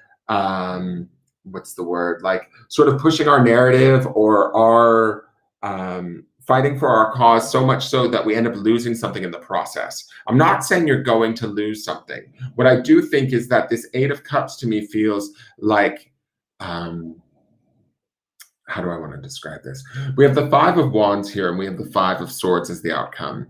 what's the word? Like sort of pushing our narrative or our fighting for our cause so much so that we end up losing something in the process. I'm not saying you're going to lose something. What I do think is that this Eight of Cups to me feels like how do I want to describe this? We have the Five of Wands here and we have the Five of Swords as the outcome.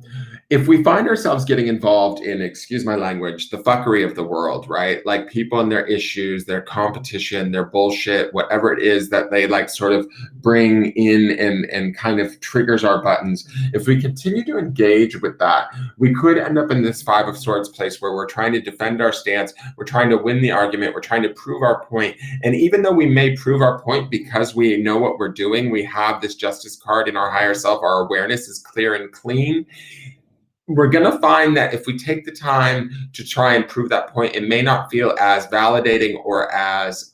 If we find ourselves getting involved in, excuse my language, the fuckery of the world, right? Like people and their issues, their competition, their bullshit, whatever it is that they like sort of bring in and kind of triggers our buttons. If we continue to engage with that, we could end up in this Five of Swords place where we're trying to defend our stance, we're trying to win the argument, we're trying to prove our point. And even though we may prove our point because we know what we're doing, we have this Justice card in our higher self, our awareness is clear and clean, we're going to find that if we take the time to try and prove that point, it may not feel as validating or as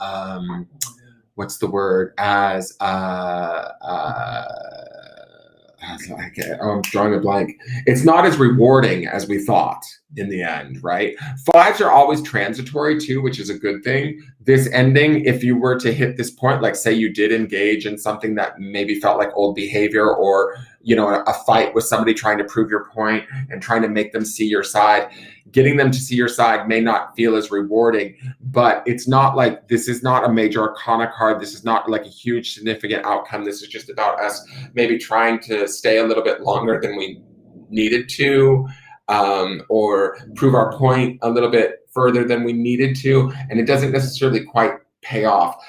what's the word, as I'm drawing a blank. It's not as rewarding as we thought in the end, right? Fives are always transitory too, which is a good thing. This ending, if you were to hit this point, like say you did engage in something that maybe felt like old behavior or, you know, a fight with somebody trying to prove your point and trying to make them see your side, getting them to see your side may not feel as rewarding, but it's not like, this is not a major arcana card. This is not like a huge significant outcome. This is just about us maybe trying to stay a little bit longer than we needed to, or prove our point a little bit further than we needed to. And it doesn't necessarily quite pay off.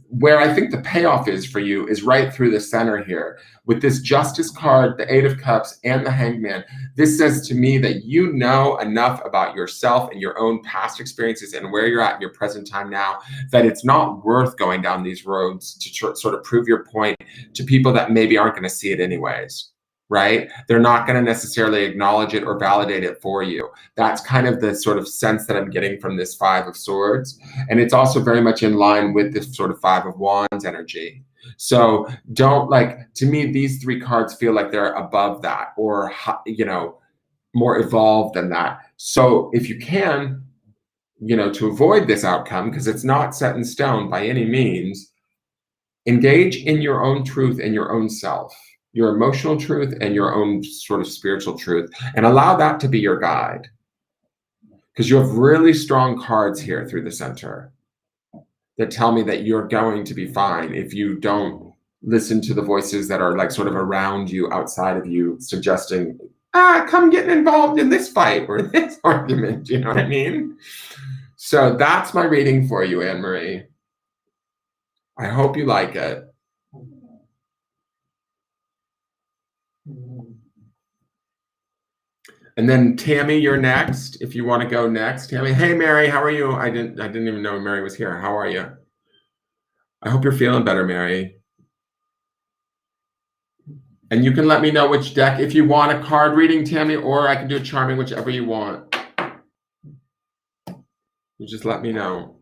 Where I think the payoff is for you is right through the center here. With this Justice card, the Eight of Cups, and the Hangman, this says to me that you know enough about yourself and your own past experiences and where you're at in your present time now, that it's not worth going down these roads to sort of prove your point to people that maybe aren't going to see it anyways, right? They're not going to necessarily acknowledge it or validate it for you. That's kind of the sort of sense that I'm getting from this Five of Swords. And it's also very much in line with this sort of Five of Wands energy. So don't, like, to me, these three cards feel like they're above that or, you know, more evolved than that. So if you can, you know, to avoid this outcome, because it's not set in stone by any means, engage in your own truth and your own self, your emotional truth and your own sort of spiritual truth, and allow that to be your guide. Because you have really strong cards here through the center that tell me that you're going to be fine if you don't listen to the voices that are like sort of around you, outside of you, suggesting, come get involved in this fight or this argument. You know what I mean? So that's my reading for you, Anne Marie. I hope you like it. And then Tammy, you're next. If you want to go next, Tammy. Hey, Mary, how are you? I didn't even know Mary was here. How are you? I hope you're feeling better, Mary. And you can let me know which deck, if you want a card reading, Tammy, or I can do a charming, whichever you want. You just let me know.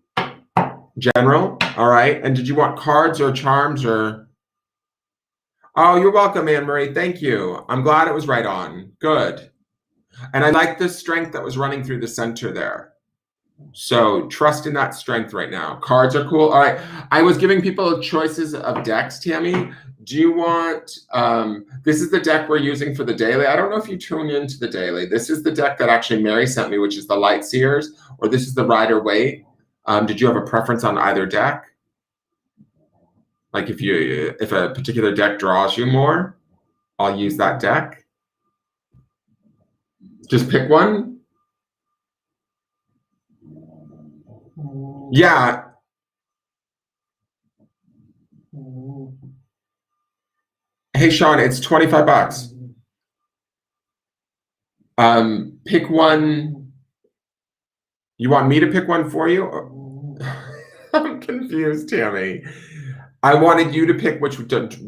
General, all right. And did you want cards or charms or? Oh, you're welcome, Anne Marie. Thank you. I'm glad it was right on. Good. And I like the strength that was running through the center there. So trust in that strength right now. Cards are cool. All right. I was giving people choices of decks, Tammy. Do you want, this is the deck we're using for the daily. I don't know if you tune into the daily. This is the deck that actually Mary sent me, which is the Light Seers, or this is the Rider Waite. Did you have a preference on either deck? Like if a particular deck draws you more, I'll use that deck. Just pick one. Yeah. Hey, Sean, it's 25 bucks. Pick one. You want me to pick one for you? I'm confused, Tammy. I wanted you to pick which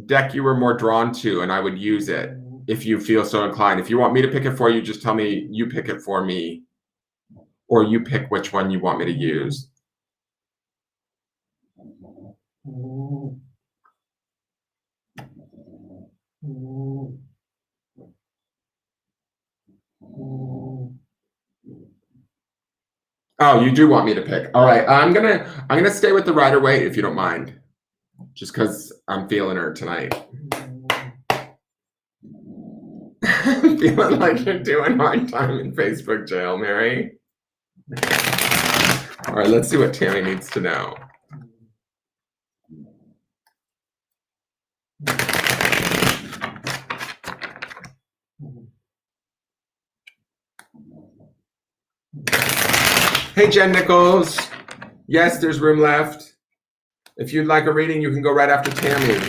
deck you were more drawn to, and I would use it if you feel so inclined. If you want me to pick it for you, just tell me you pick it for me, or you pick which one you want me to use. Oh, you do want me to pick. All right. I'm gonna stay with the Rider-Waite if you don't mind. Just because I'm feeling her tonight. Feeling like you're doing hard time in Facebook jail, Mary. All right, let's see what Tammy needs to know. Hey, Jen Nichols. Yes, there's room left. If you'd like a reading, you can go right after Tammy.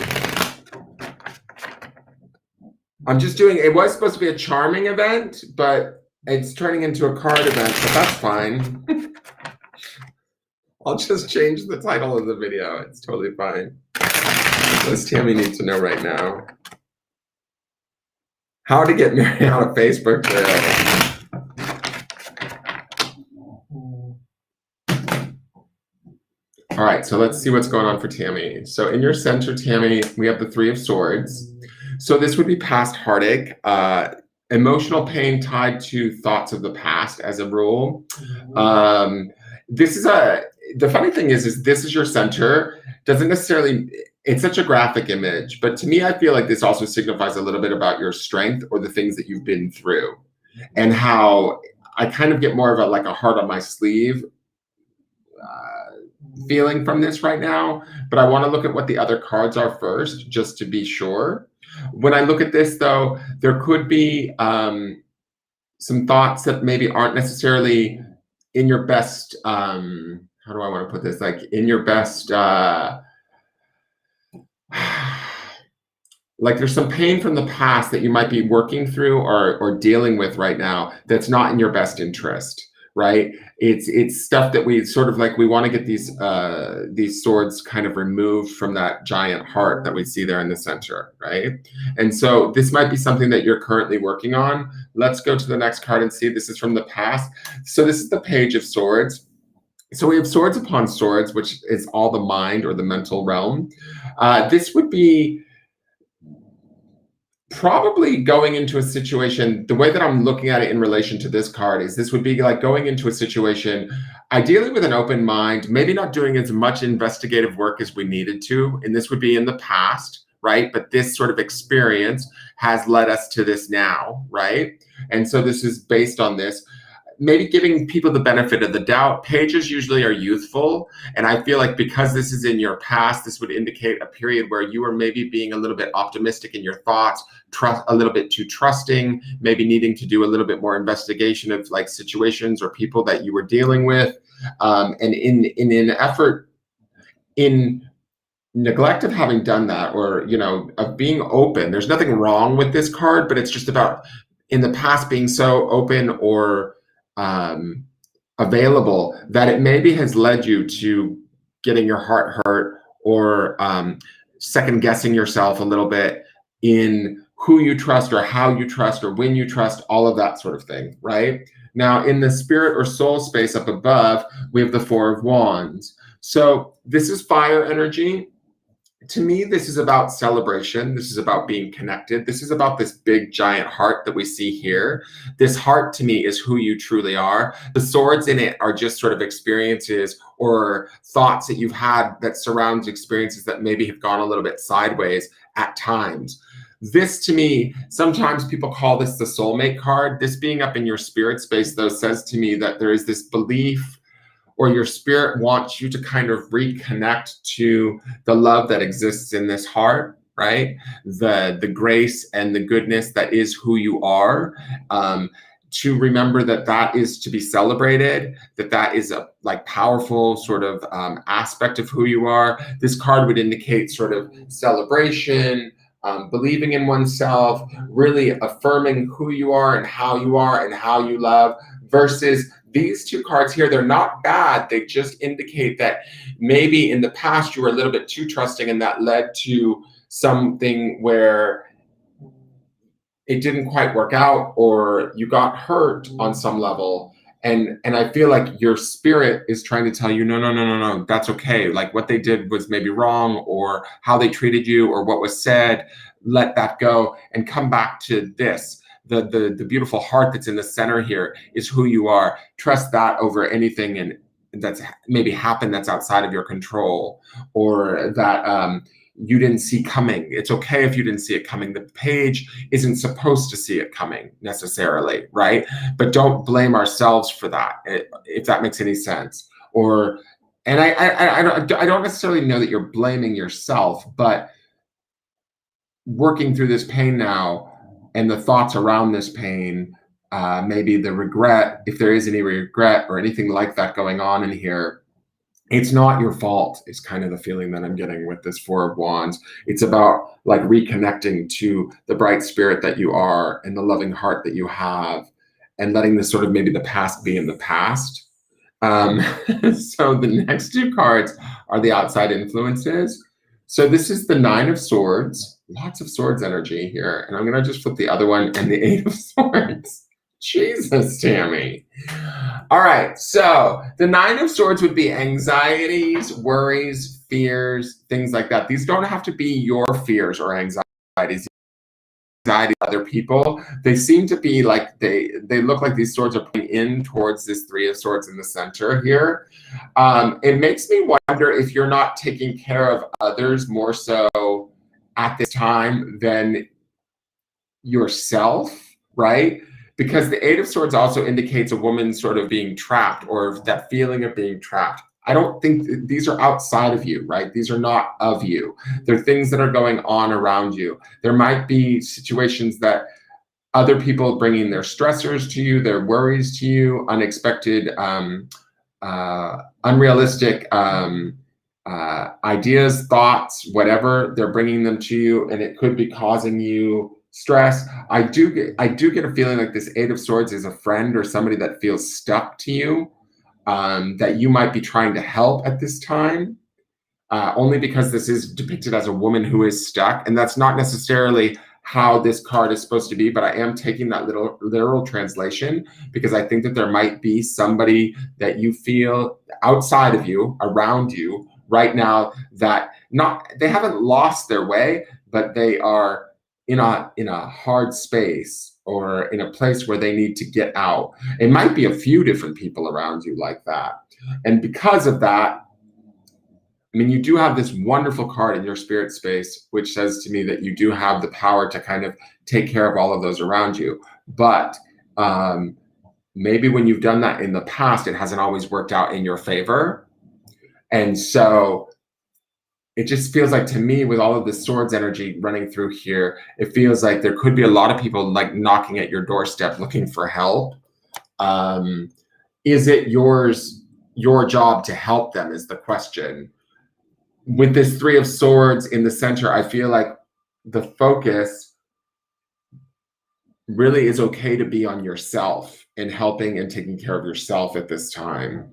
I'm just doing, it was supposed to be a charming event, but it's turning into a card event, but that's fine. I'll just change the title of the video. It's totally fine. What does Tammy need to know right now? How to get married out of Facebook jail. All right, so let's see what's going on for Tammy. So in your center, Tammy, we have the Three of Swords. So this would be past heartache, emotional pain tied to thoughts of the past as a rule. The funny thing is this is your center. Doesn't necessarily, it's such a graphic image, but to me, I feel like this also signifies a little bit about your strength or the things that you've been through, and how I kind of get more of a heart on my sleeve feeling from this right now, but I want to look at what the other cards are first, just to be sure. When I look at this, though, there could be some thoughts that maybe aren't necessarily in your best, how do I want to put this? Like in your best, like there's some pain from the past that you might be working through or dealing with right now that's not in your best interest. Right? It's stuff that we sort of we want to get these swords kind of removed from that giant heart that we see there in the center, right? And so this might be something that you're currently working on. Let's go to the next card and see. This is from the past. So this is the Page of Swords. So we have swords upon swords, which is all the mind or the mental realm. This would be probably going into a situation, the way that I'm looking at it in relation to this card is this would be like going into a situation, ideally with an open mind, maybe not doing as much investigative work as we needed to. And this would be in the past, right? But this sort of experience has led us to this now, right? And so this is based on this. Maybe giving people the benefit of the doubt. Pages usually are youthful. And I feel like because this is in your past, this would indicate a period where you were maybe being a little bit optimistic in your thoughts, a little bit too trusting, maybe needing to do a little bit more investigation of situations or people that you were dealing with. And in an effort, in neglect of having done that, or, of being open, there's nothing wrong with this card, but it's just about in the past being so open or available that it maybe has led you to getting your heart hurt or second guessing yourself a little bit in who you trust or how you trust or when you trust, all of that sort of thing, right? Now, in the spirit or soul space up above, we have the Four of Wands. So this is fire energy. To me, this is about celebration. This is about being connected. This is about this big, giant heart that we see here. This heart, to me, is who you truly are. The swords in it are just sort of experiences or thoughts that you've had that surrounds experiences that maybe have gone a little bit sideways at times. This, to me, sometimes people call this the soulmate card. This being up in your spirit space, though, says to me that there is this belief or your spirit wants you to kind of reconnect to the love that exists in this heart, right? The grace and the goodness that is who you are. To remember that is to be celebrated, that is a powerful sort of aspect of who you are. This card would indicate sort of celebration, believing in oneself, really affirming who you are and how you love, versus these two cards here. They're not bad. They just indicate that maybe in the past you were a little bit too trusting, and that led to something where it didn't quite work out, or you got hurt on some level. And I feel like your spirit is trying to tell you, no, that's okay. Like what they did was maybe wrong, or how they treated you, or what was said, let that go and come back to this. the beautiful heart that's in the center here is who you are. Trust that over anything and that's maybe happened that's outside of your control, or that you didn't see coming. It's okay if you didn't see it coming. The page isn't supposed to see it coming necessarily, right? But don't blame ourselves for that, if that makes any sense. Or, and I don't necessarily know that you're blaming yourself, but working through this pain now and the thoughts around this pain, maybe the regret, if there is any regret or anything like that going on in here, it's not your fault, is kind of the feeling that I'm getting with this Four of Wands. It's about like reconnecting to the bright spirit that you are and the loving heart that you have, and letting this sort of maybe the past be in the past. So the next two cards are the outside influences. So this is the Nine of Swords, lots of swords energy here. And I'm going to just flip the other one, and the Eight of Swords. Jesus, Tammy. All right, so the Nine of Swords would be anxieties, worries, fears, things like that. These don't have to be your fears or anxieties. Anxiety of other people. They seem to be like, they look like these swords are pointing in towards this Three of Swords in the center here. It makes me wonder if you're not taking care of others more so at this time than yourself, right? Because the Eight of Swords also indicates a woman sort of being trapped, or that feeling of being trapped. I don't think these are outside of you, right? These are not of you. They're things that are going on around you. There might be situations that other people bringing their stressors to you, their worries to you, unexpected, unrealistic ideas, thoughts, whatever, they're bringing them to you, and it could be causing you stress. I do get a feeling like this Eight of Swords is a friend or somebody that feels stuck to you, that you might be trying to help at this time, only because this is depicted as a woman who is stuck, and that's not necessarily how this card is supposed to be, but I am taking that little literal translation because I think that there might be somebody that you feel outside of you, around you right now, that they haven't lost their way, but they are in a hard space or in a place where they need to get out. It might be a few different people around you like that. And because of that, I mean, you do have this wonderful card in your spirit space, which says to me that you do have the power to kind of take care of all of those around you. But maybe when you've done that in the past, it hasn't always worked out in your favor. And so it just feels like, to me, with all of the swords energy running through here, it feels like there could be a lot of people like knocking at your doorstep looking for help. Is it your job to help them is the question. With this Three of Swords in the center, I feel like the focus really is okay to be on yourself and helping and taking care of yourself at this time,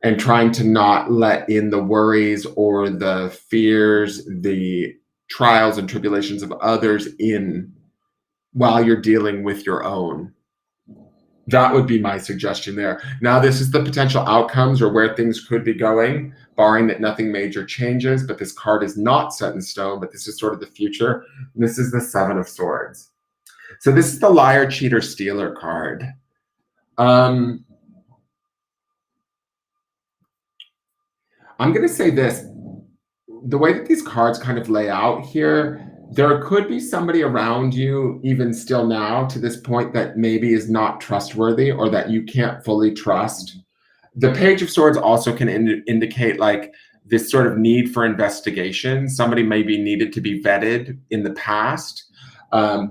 and trying to not let in the worries or the fears, the trials and tribulations of others in while you're dealing with your own. That would be my suggestion there. Now, this is the potential outcomes or where things could be going, barring that nothing major changes, but this card is not set in stone, but this is sort of the future. And this is the Seven of Swords. So this is the liar, cheater, stealer card. I'm going to say this, the way that these cards kind of lay out here, there could be somebody around you, even still now to this point, that maybe is not trustworthy or that you can't fully trust. The Page of Swords also can indicate like this sort of need for investigation. Somebody may be needed to be vetted in the past.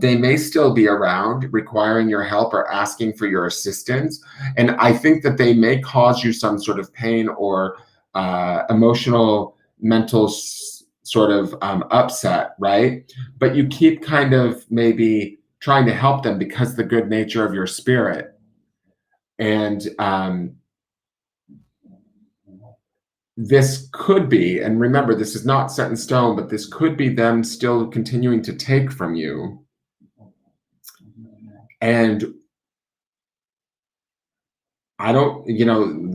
They may still be around requiring your help or asking for your assistance. And I think that they may cause you some sort of pain or emotional, mental sort of upset, right? But you keep kind of maybe trying to help them because of the good nature of your spirit. And this could be, and remember, this is not set in stone, but this could be them still continuing to take from you. And I don't,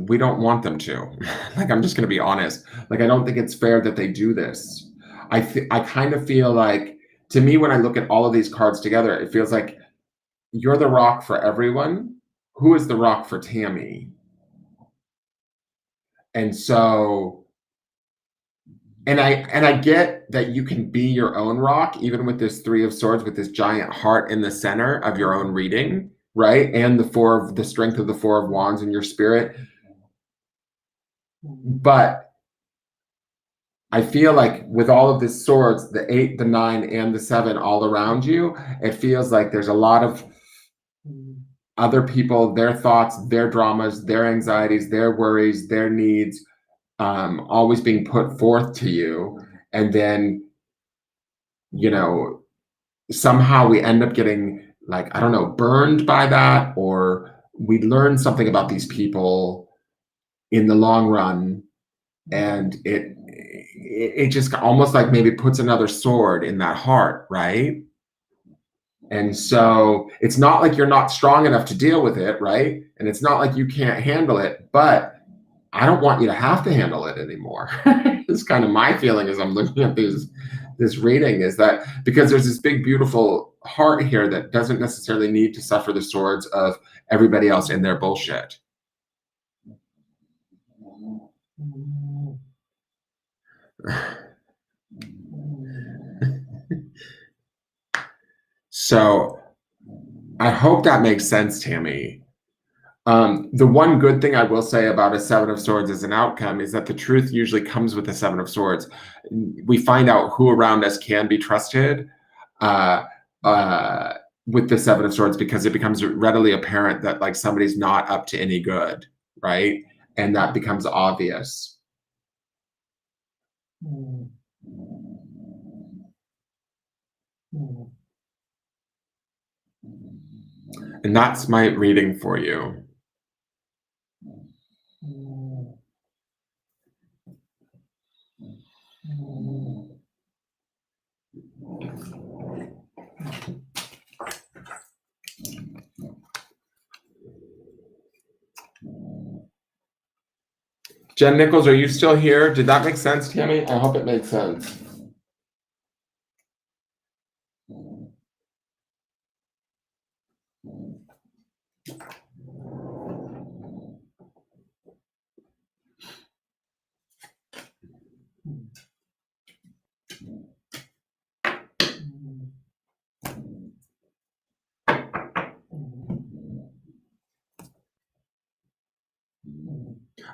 we don't want them to. Like, I'm just going to be honest. Like, I don't think it's fair that they do this. I kind of feel like, to me, when I look at all of these cards together, it feels like you're the rock for everyone. Who is the rock for Tammy? And so, and I get that you can be your own rock, even with this Three of Swords, with this giant heart in the center of your own reading, right? And the strength of the Four of Wands in your spirit. But I feel like with all of these swords, the 8, the 9, and the 7 all around you, it feels like there's a lot of other people, their thoughts, their dramas, their anxieties, their worries, their needs, always being put forth to you. And then, somehow we end up getting, like, I don't know, burned by that, or we learn something about these people in the long run, and it just almost like maybe puts another sword in that heart, right? And so it's not like you're not strong enough to deal with it, right? And it's not like you can't handle it, but I don't want you to have to handle it anymore. It's kind of my feeling as I'm looking at this reading, is that because there's this big, beautiful heart here that doesn't necessarily need to suffer the swords of everybody else and their bullshit. So I hope that makes sense, Tammy. The one good thing I will say about a Seven of Swords as an outcome is that the truth usually comes with the Seven of Swords. We find out who around us can be trusted uh, with the Seven of Swords, because it becomes readily apparent that, like, somebody's not up to any good, right? And that becomes obvious. And that's my reading for you. Jen Nichols, are you still here? Did that make sense, Tammy? I hope it made sense.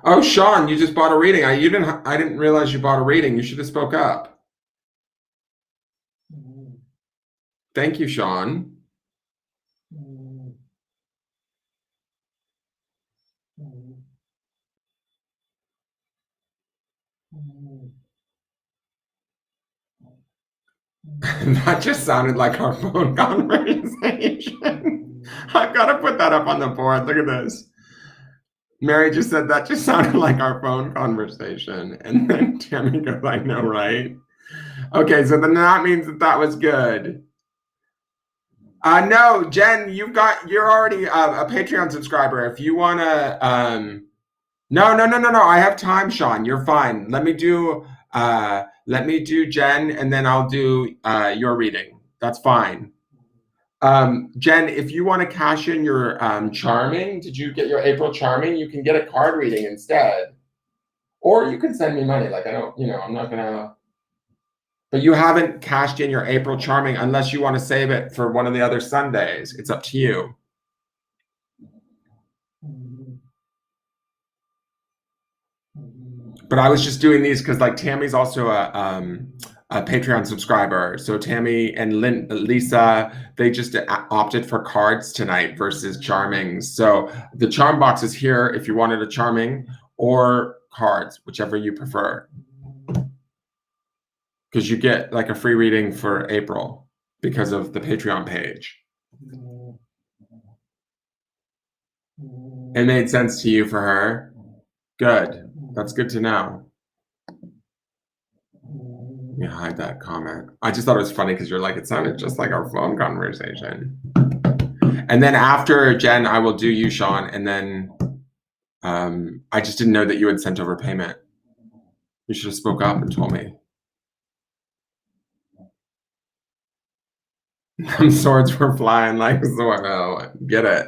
Oh, Sean, you just bought a reading. I didn't realize you bought a reading. You should have spoke up. Thank you, Sean. That just sounded like our phone conversation. I've got to put that up on the board. Look at this. Mary just said that just sounded like our phone conversation. And then Tammy goes, I know, right? Okay, so then that means that was good. No, Jen, you're already a Patreon subscriber. If you want to, no. I have time, Sean. You're fine. Let me do Jen, and then I'll do your reading. That's fine. Jen, if you want to cash in your charming, did you get your April charming? You can get a card reading instead, or you can send me money. Like, I don't, I'm not gonna. But you haven't cashed in your April charming unless you want to save it for one of the other Sundays. It's up to you. But I was just doing these because, like, Tammy's also a Patreon subscriber. So Tammy and Lisa, they just opted for cards tonight versus charmings. So the charm box is here if you wanted a charming, or cards, whichever you prefer. Because you get like a free reading for April because of the Patreon page. It made sense to you for her? Good. That's good to know. Yeah, hide that comment. I just thought it was funny because you're like, it sounded just like our phone conversation. And then after Jen, I will do you, Sean. And then I just didn't know that you had sent over payment. You should have spoke up and told me. Them swords were flying like sword. Oh, get it.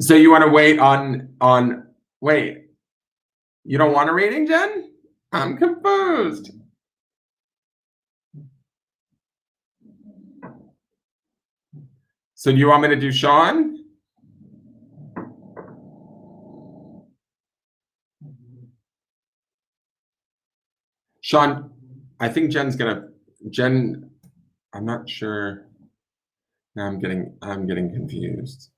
So you want to wait on wait, you don't want a reading, Jen? I'm confused. So do you want me to do Sean? Sean, I think Jen, I'm not sure. Now I'm getting confused.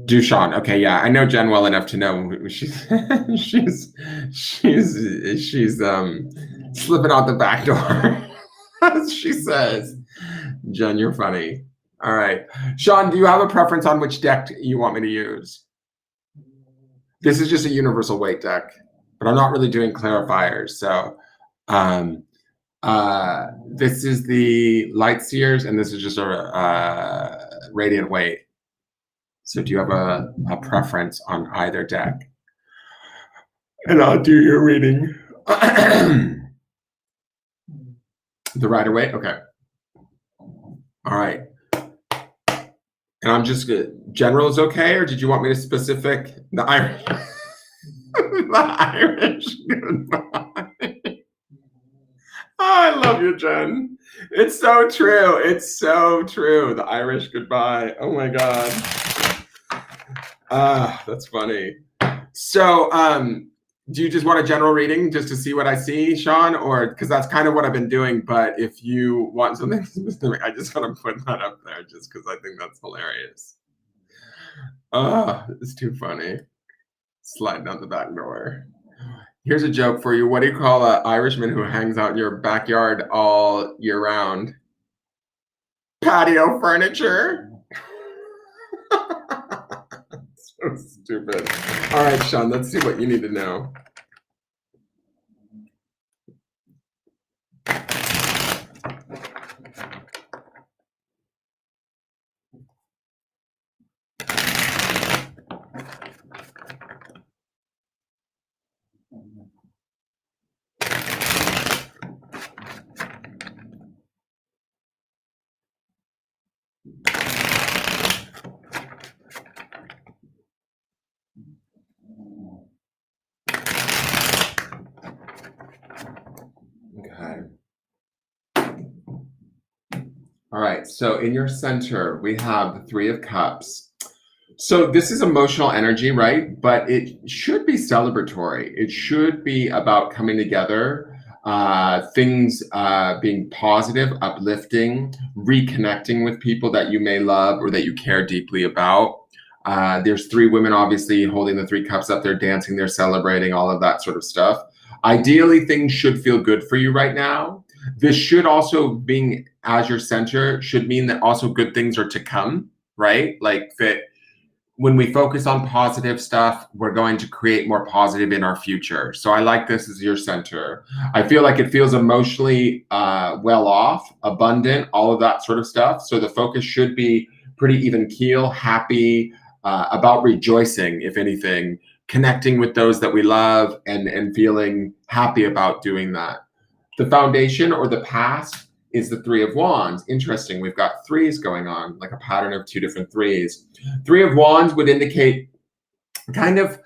Do Sean. Okay, yeah. I know Jen well enough to know she's she's slipping out the back door. As she says. Jen, you're funny. All right. Sean, do you have a preference on which deck you want me to use? This is just a universal weight deck, but I'm not really doing clarifiers. So this is the Light Seers, and this is just a radiant weight. So do you have a preference on either deck? And I'll do your reading. The Rider Waite? Okay. All right. And I'm just good. General is okay, or did you want me to specific the Irish? The Irish goodbye. Oh, I love you, Jen. It's so true. It's so true. The Irish goodbye. Oh my God. That's funny. So, do you just want a general reading just to see what I see, Sean? Or because that's kind of what I've been doing. But if you want something specific, I just want to put that up there just because I think that's hilarious. It's too funny. Sliding out the back door. Here's a joke for you. What do you call an Irishman who hangs out in your backyard all year round? Patio furniture. So stupid. All right, Sean, let's see what you need to know. Okay. All right, so in your center, we have the Three of Cups. So this is emotional energy, right? But it should be celebratory. It should be about coming together, things being positive, uplifting, reconnecting with people that you may love or that you care deeply about. There's three women, obviously, holding the three cups up. They're dancing, they're celebrating, all of that sort of stuff. Ideally, things should feel good for you right now. This should also, being as your center, should mean that also good things are to come, right? Like that when we focus on positive stuff, we're going to create more positive in our future. So I like this as your center. I feel like it feels emotionally well off, abundant, all of that sort of stuff. So the focus should be pretty even keel, happy, about rejoicing, if anything, connecting with those that we love and feeling happy about doing that. The foundation or the past is the Three of Wands. Interesting. We've got threes going on, like a pattern of two different threes. Three of Wands would indicate kind of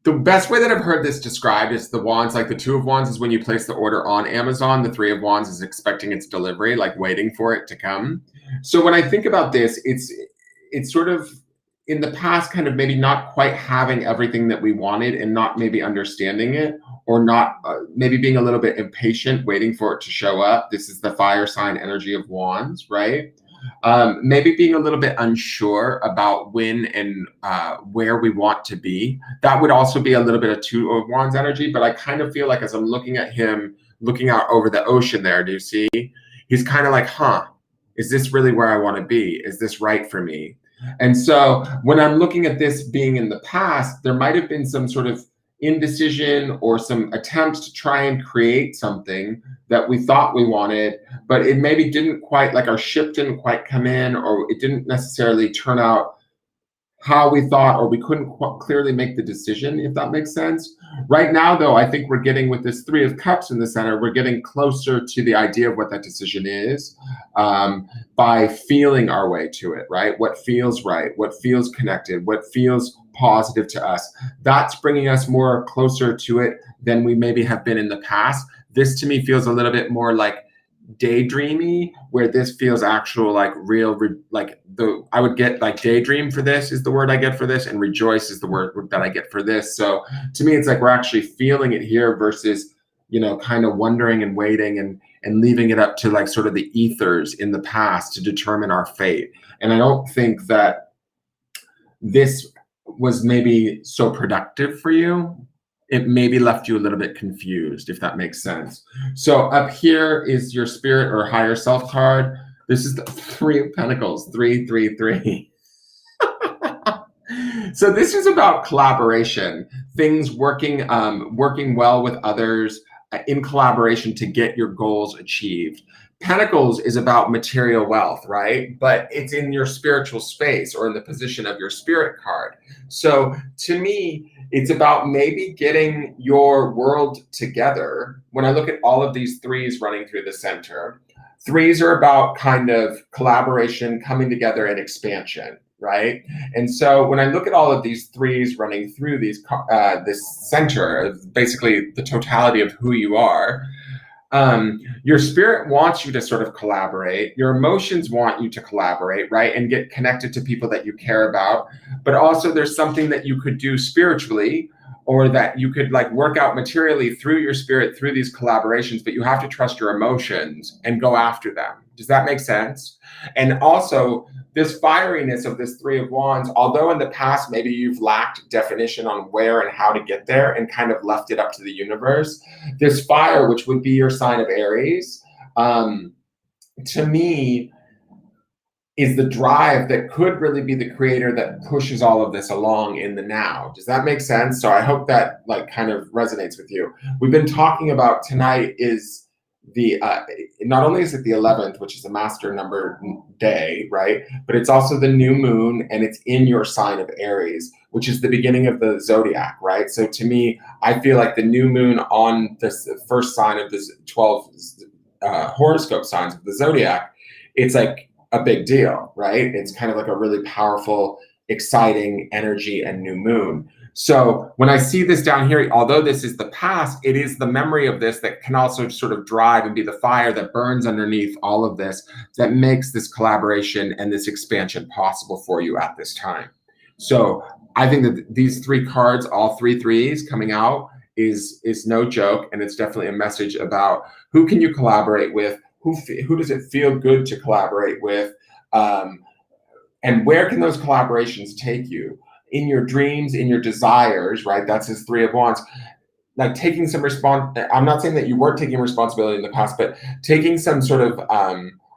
the best way that I've heard this described is the wands, like the Two of Wands is when you place the order on Amazon. The Three of Wands is expecting its delivery, like waiting for it to come. So when I think about this, it's sort of in the past kind of maybe not quite having everything that we wanted and not maybe understanding it, or not maybe being a little bit impatient, waiting for it to show up. This is the fire sign energy of Wands, right? Maybe being a little bit unsure about when and where we want to be. That would also be a little bit of Two of Wands energy, but I kind of feel like as I'm looking at him, looking out over the ocean there, do you see? He's kind of like, is this really where I want to be? Is this right for me? And so when I'm looking at this being in the past, there might have been some sort of indecision or some attempts to try and create something that we thought we wanted, but it maybe didn't quite, like our ship didn't quite come in, or it didn't necessarily turn out how we thought, or we couldn't clearly make the decision, if that makes sense. Right now, though, I think we're getting, with this Three of Cups in the center, we're getting closer to the idea of what that decision is, by feeling our way to it, right? What feels right, what feels connected, what feels positive to us. That's bringing us more closer to it than we maybe have been in the past. This to me feels a little bit more like daydreamy, where this feels actual, like real, like I would get like daydream for this is the word I get for this, and rejoice is the word that I get for this. So to me, it's like we're actually feeling it here versus, kind of wondering and waiting and leaving it up to like sort of the ethers in the past to determine our fate. And I don't think that this was maybe so productive for you. It maybe left you a little bit confused, if that makes sense. So up here is your spirit or higher self card. This is the Three of Pentacles, 333. So this is about collaboration, things working well with others, in collaboration to get your goals achieved. Pentacles is about material wealth, right? But it's in your spiritual space, or in the position of your spirit card. So to me, it's about maybe getting your world together. When I look at all of these threes running through the center, threes are about kind of collaboration, coming together, and expansion, right? And so when I look at all of these threes running through this center, basically the totality of who you are, your spirit wants you to sort of collaborate. Your emotions want you to collaborate, right? And get connected to people that you care about. But also there's something that you could do spiritually, or that you could like work out materially through your spirit, through these collaborations, but you have to trust your emotions and go after them. Does that make sense? And also this fieriness of this Three of Wands, although in the past maybe you've lacked definition on where and how to get there and kind of left it up to the universe, this fire, which would be your sign of Aries, to me, is the drive that could really be the creator that pushes all of this along in the now. Does that make sense? So I hope that like kind of resonates with you. We've been talking about tonight is the not only is it the 11th, which is a master number day, right? But it's also the new moon, and it's in your sign of Aries, which is the beginning of the zodiac, right? So to me, I feel like the new moon on this first sign of this 12 horoscope signs of the zodiac, it's like a big deal, right? It's kind of like a really powerful, exciting energy and new moon. So when I see this down here, although this is the past, it is the memory of this that can also sort of drive and be the fire that burns underneath all of this, that makes this collaboration and this expansion possible for you at this time. So I think that these three cards, all three threes coming out, is no joke. And it's definitely a message about who can you collaborate with, who does it feel good to collaborate with, and where can those collaborations take you? In your dreams, in your desires, right? That's his Three of Wands. Like taking some I'm not saying that you weren't taking responsibility in the past, but taking some sort of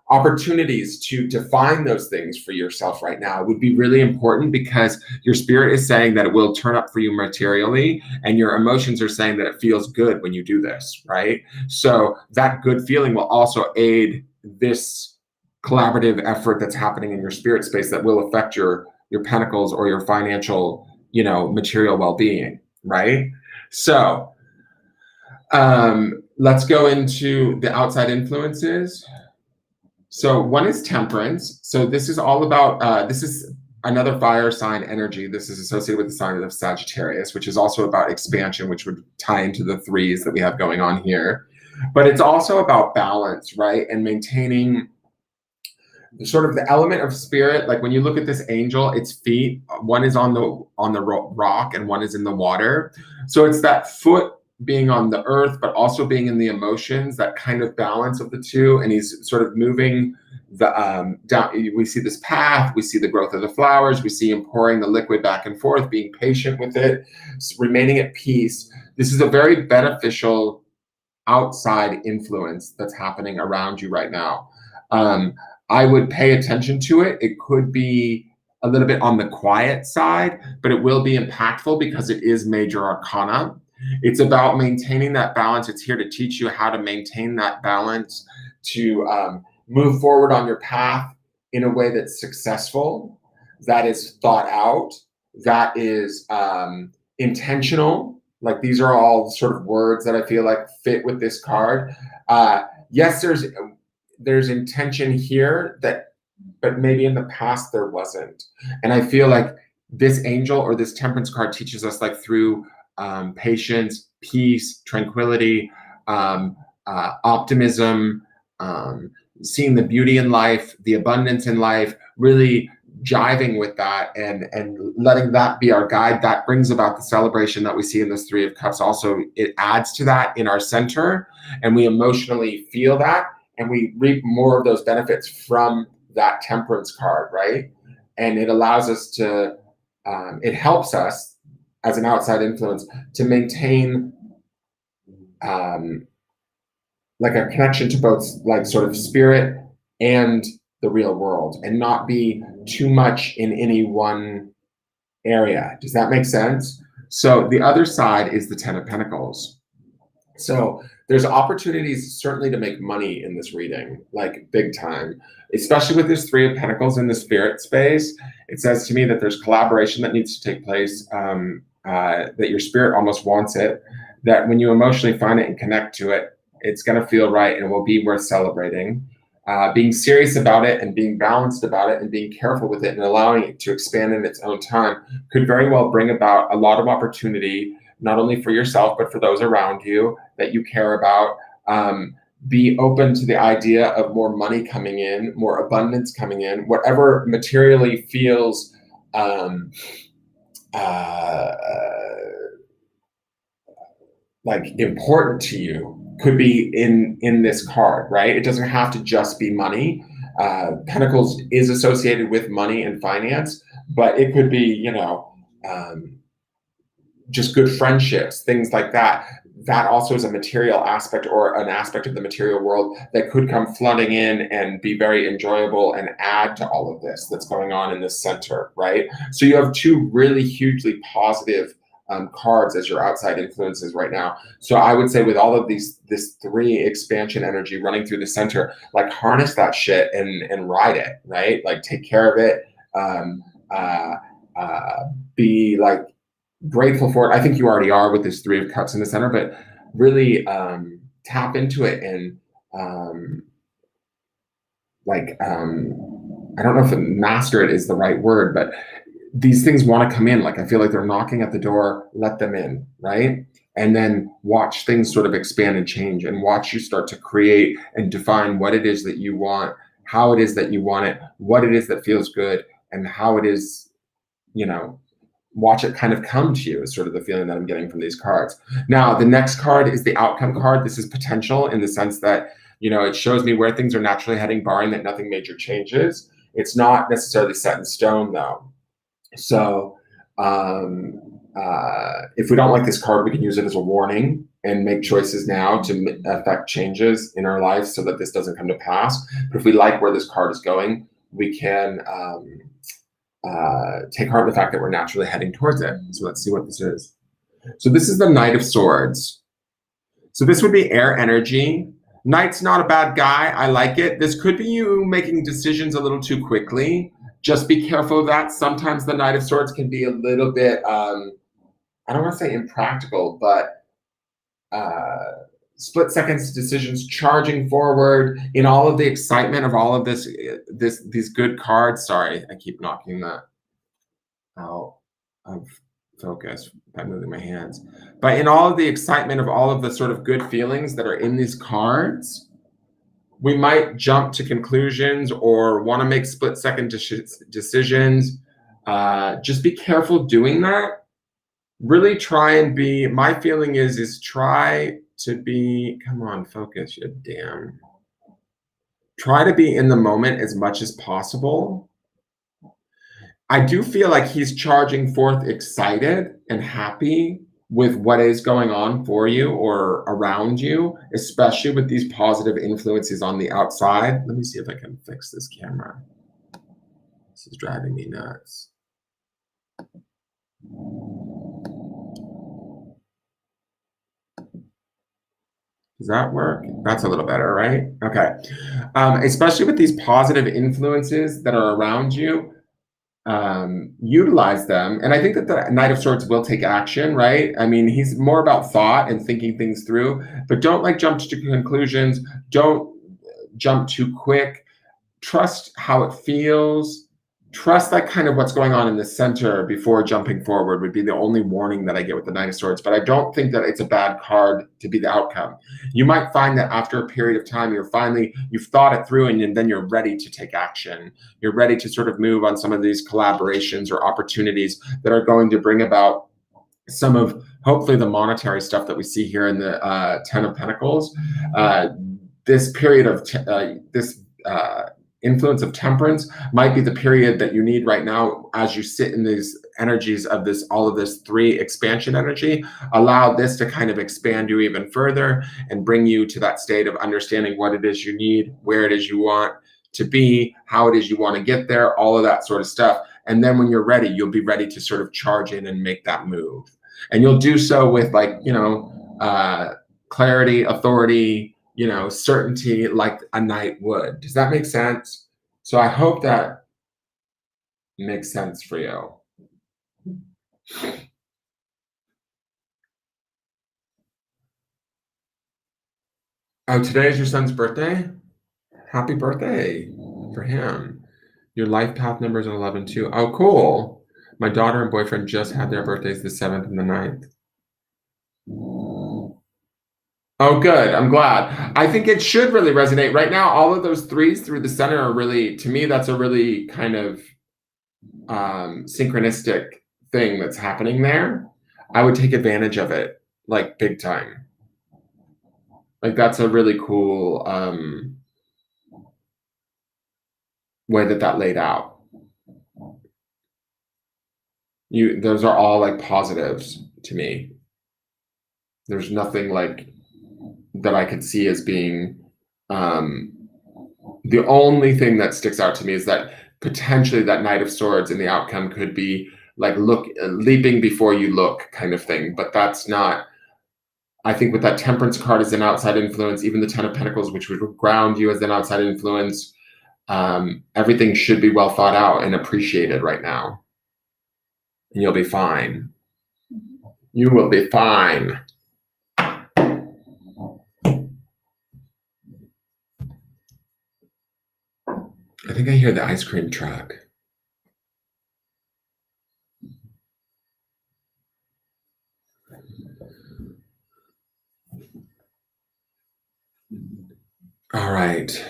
opportunities to define those things for yourself right now would be really important, because your spirit is saying that it will turn up for you materially, and your emotions are saying that it feels good when you do this, right? So that good feeling will also aid this collaborative effort that's happening in your spirit space that will affect your pentacles or your financial, material well-being, right? So let's go into the outside influences. So one is Temperance. So this is all about, this is another fire sign energy. This is associated with the sign of Sagittarius, which is also about expansion, which would tie into the threes that we have going on here. But it's also about balance, right? And maintaining sort of the element of spirit. Like when you look at this angel, its feet, one is on the rock and one is in the water. So it's that foot being on the earth, but also being in the emotions, that kind of balance of the two. And he's sort of moving the down. We see this path, we see the growth of the flowers, we see him pouring the liquid back and forth, being patient with it, remaining at peace. This is a very beneficial outside influence that's happening around you right now. I would pay attention to it. It could be a little bit on the quiet side, but it will be impactful because it is major arcana. It's about maintaining that balance. It's here to teach you how to maintain that balance, to move forward on your path in a way that's successful. that is thought out, that is intentional. Like these are all sort of words that I feel like fit with this card. Yes, there's intention here that, but maybe in the past there wasn't. And I feel like this angel or this temperance card teaches us like through patience, peace, tranquility, optimism, seeing the beauty in life, the abundance in life, really jiving with that and letting that be our guide. That brings about the celebration that we see in this Three of Cups. Also, it adds to that in our center, and we emotionally feel that, and we reap more of those benefits from that temperance card, right? And it allows us to, it helps us as an outside influence to maintain like a connection to both like sort of spirit and the real world, and not be too much in any one area. Does that make sense? So the other side is the Ten of Pentacles. So there's opportunities certainly to make money in this reading, like big time, especially with this Three of Pentacles in the spirit space. It says to me that there's collaboration that needs to take place, that your spirit almost wants it, that when you emotionally find it and connect to it, it's going to feel right and will be worth celebrating. Being serious about it and being balanced about it and being careful with it and allowing it to expand in its own time could very well bring about a lot of opportunity, not only for yourself, but for those around you that you care about. Be open to the idea of more money coming in, more abundance coming in, whatever materially feels like important to you could be in this card, right? It doesn't have to just be money. Pentacles is associated with money and finance, but it could be, you know, just good friendships, things like that. That also is a material aspect or an aspect of the material world that could come flooding in and be very enjoyable and add to all of this that's going on in this center, right? So you have two really hugely positive cards as your outside influences right now. So I would say with all of this three expansion energy running through the center, like harness that shit and ride it, right? Like take care of it. Be like grateful for it. I think you already are with this Three of Cups in the center, but really tap into it and I don't know if master it is the right word, but these things want to come in. Like I feel like they're knocking at the door, let them in, right? And then watch things sort of expand and change, and watch you start to create and define what it is that you want, how it is that you want it, what it is that feels good, and how it is, you know, watch it kind of come to you is sort of the feeling that I'm getting from these cards. Now, the next card is the outcome card. This is potential in the sense that, you know, it shows me where things are naturally heading, barring that nothing major changes. It's not necessarily set in stone though. So if we don't like this card, we can use it as a warning and make choices now to affect changes in our lives so that this doesn't come to pass. But if we like where this card is going, we can take heart in the fact that we're naturally heading towards it. So let's see what this is. So this is the Knight of Swords. So this would be air energy. Knight's not a bad guy. I like it. This could be you making decisions a little too quickly. Just be careful of that. Sometimes the Knight of Swords can be a little bit, I don't want to say impractical, but split seconds decisions, charging forward in all of the excitement of all of these good cards. Sorry, I keep knocking that out of focus by moving my hands. But in all of the excitement of all of the sort of good feelings that are in these cards, we might jump to conclusions or want to make split second decisions. Just be careful doing that. Really try and be, my feeling is try to be, come on, focus, you damn. Try to be in the moment as much as possible. I do feel like he's charging forth excited and happy with what is going on for you or around you, especially with these positive influences on the outside. Let me see if I can fix this camera. This is driving me nuts. Does that work? That's a little better, right? Okay. Especially with these positive influences that are around you, utilize them. And I think that the Knight of Swords will take action, right? I mean, he's more about thought and thinking things through, but don't like jump to conclusions. Don't jump too quick. Trust how it feels. Trust that kind of what's going on in the center before jumping forward would be the only warning that I get with the Nine of Swords. But I don't think that it's a bad card to be the outcome. You might find that after a period of time, you've thought it through and then you're ready to take action. You're ready to sort of move on some of these collaborations or opportunities that are going to bring about some of hopefully the monetary stuff that we see here in the Ten of Pentacles. This period of influence of temperance might be the period that you need right now as you sit in these energies of all of this 3 expansion energy. Allow this to kind of expand you even further and bring you to that state of understanding what it is you need, where it is you want to be, how it is you want to get there, all of that sort of stuff. And then when you're ready, you'll be ready to sort of charge in and make that move. And you'll do so with clarity, authority, certainty, like a knight would. Does that make sense? So I hope that makes sense for you. Oh, today is your son's birthday? Happy birthday for him. Your life path number is 11 too. Oh, cool. My daughter and boyfriend just had their birthdays the 7th and the 9th. Oh, good. I'm glad. I think it should really resonate. Right now, all of those 3s through the center are really, to me, that's a really kind of synchronistic thing that's happening there. I would take advantage of it, like big time. Like that's a really cool way that laid out. Those are all like positives to me. There's nothing like that I could see as being the only thing that sticks out to me is that potentially that Knight of Swords in the outcome could be like leaping before you look kind of thing, but that's not. I think with that Temperance card as an outside influence, even the Ten of Pentacles, which would ground you as an outside influence, everything should be well thought out and appreciated right now. And you'll be fine. You will be fine. I think I hear the ice cream truck. All right.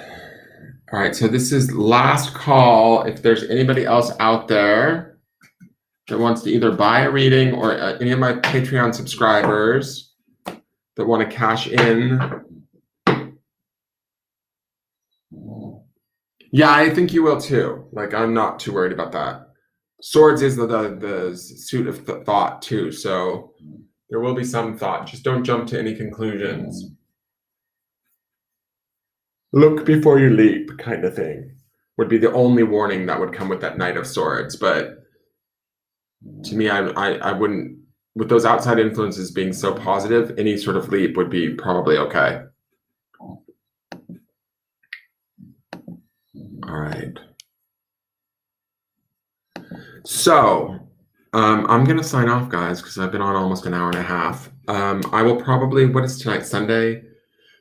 All right. So this is last call. If there's anybody else out there that wants to either buy a reading or any of my Patreon subscribers that want to cash in. Yeah, I think you will too. Like, I'm not too worried about that. Swords is the suit of thought too. So there will be some thought. Just don't jump to any conclusions. Look before you leap kind of thing would be the only warning that would come with that Knight of Swords. But to me, I wouldn't, with those outside influences being so positive, any sort of leap would be probably okay. All right. So I'm going to sign off, guys, because I've been on almost an hour and a half. I will probably, what is tonight, Sunday?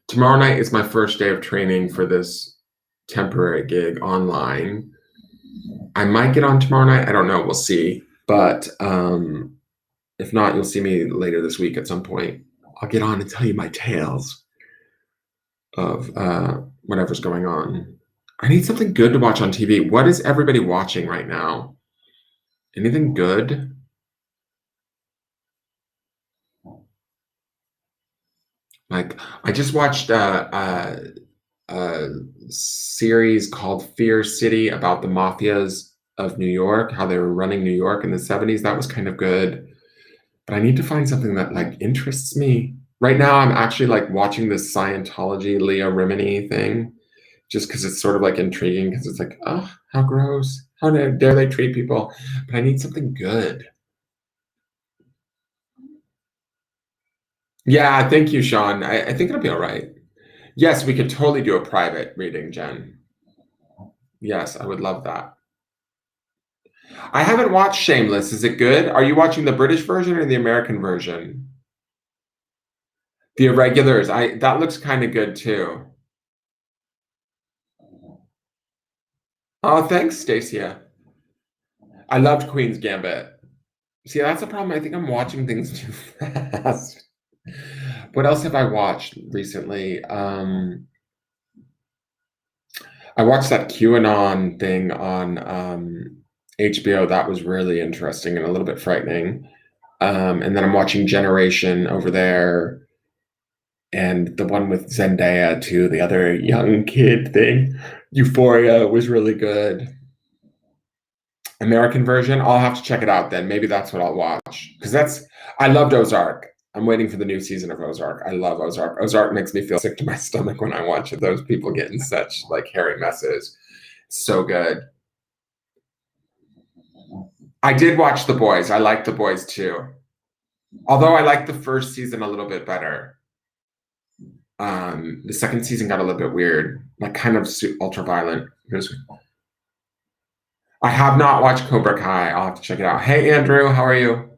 Tomorrow night is my first day of training for this temporary gig online. I might get on tomorrow night. I don't know. We'll see. But if not, you'll see me later this week at some point. I'll get on and tell you my tales of whatever's going on. I need something good to watch on TV. What is everybody watching right now? Anything good? Like, I just watched a series called Fear City about the mafias of New York, how they were running New York in the 70s. That was kind of good. But I need to find something that like interests me. Right now, I'm actually like watching this Scientology Leah Remini thing, just because it's sort of like intriguing, because it's like, oh, how gross. How dare they treat people? But I need something good. Yeah, thank you, Sean. I think it'll be all right. Yes, we could totally do a private reading, Jen. Yes, I would love that. I haven't watched Shameless. Is it good? Are you watching the British version or the American version? The Irregulars. That looks kind of good too. Oh, thanks, Stacia. I loved Queen's Gambit. See, that's the problem. I think I'm watching things too fast. What else have I watched recently? I watched that QAnon thing on HBO. That was really interesting and a little bit frightening. And then I'm watching Generation over there, and the one with Zendaya too, the other young kid thing. Euphoria was really good. American version, I'll have to check it out then. Maybe that's what I'll watch. Because I loved Ozark. I'm waiting for the new season of Ozark. I love Ozark. Ozark makes me feel sick to my stomach when I watch it. Those people get in such like hairy messes. So good. I did watch The Boys. I like The Boys too. Although I like the first season a little bit better. The second season got a little bit weird, like kind of ultra violent. I have not watched Cobra Kai. I'll have to check it out. Hey, Andrew, how are you?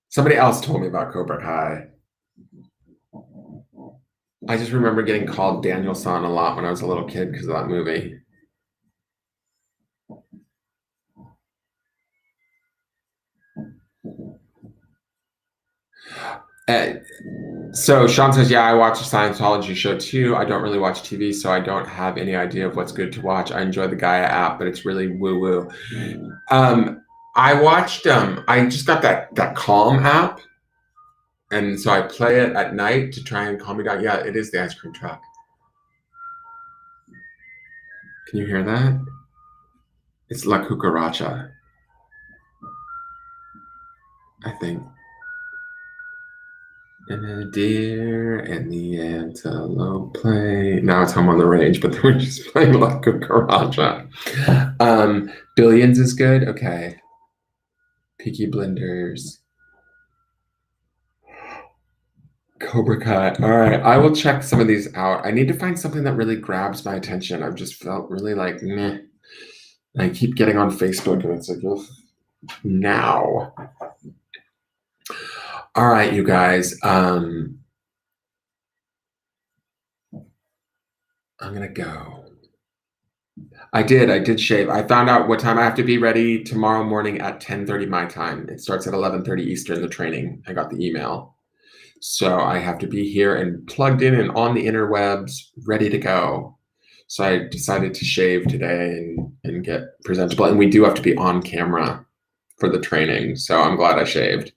Somebody else told me about Cobra Kai. I just remember getting called Daniel-san a lot when I was a little kid because of that movie. So Sean says, yeah, I watch a Scientology show too. I don't really watch TV, so I don't have any idea of what's good to watch. I enjoy the Gaia app, but it's really woo-woo. I watched, I just got that Calm app, and so I play it at night to try and calm me down. Yeah, it is the ice cream truck. Can you hear that? It's La Cucaracha, I think. And the deer and the antelope play. Now it's Home on the Range, but then we're just playing La Cucaracha. Billions is good. Okay. Peaky Blinders. Cobra Kai. All right. I will check some of these out. I need to find something that really grabs my attention. I've just felt really like, meh. I keep getting on Facebook and it's like, ugh, now. All right, you guys. I'm gonna go. I did shave. I found out what time I have to be ready tomorrow morning at 10:30 my time. It starts at 11:30 Eastern, the training. I got the email. So I have to be here and plugged in and on the interwebs, ready to go. So I decided to shave today and get presentable. And we do have to be on camera for the training. So I'm glad I shaved.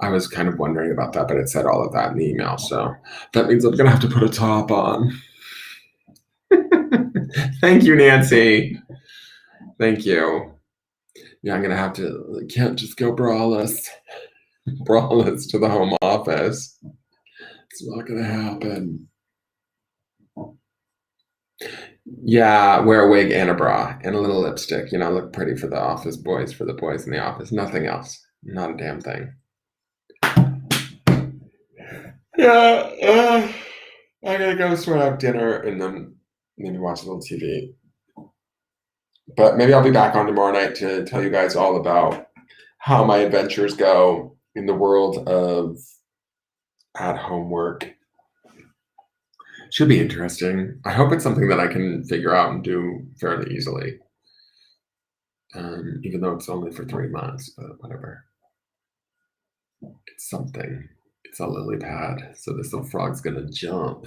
I was kind of wondering about that, but it said all of that in the email. So that means I'm going to have to put a top on. Thank you, Nancy. Thank you. Yeah, I'm going to have to, can't just go braless to the home office. It's not going to happen. Yeah, wear a wig and a bra and a little lipstick. Look pretty for the office boys, for the boys in the office. Nothing else. Not a damn thing. Yeah, I gotta go sort out dinner and then maybe watch a little TV. But maybe I'll be back on tomorrow night to tell you guys all about how my adventures go in the world of at-home work. Should be interesting. I hope it's something that I can figure out and do fairly easily. Even though it's only for 3 months, but whatever. It's something. It's a lily pad, so this little frog's gonna jump.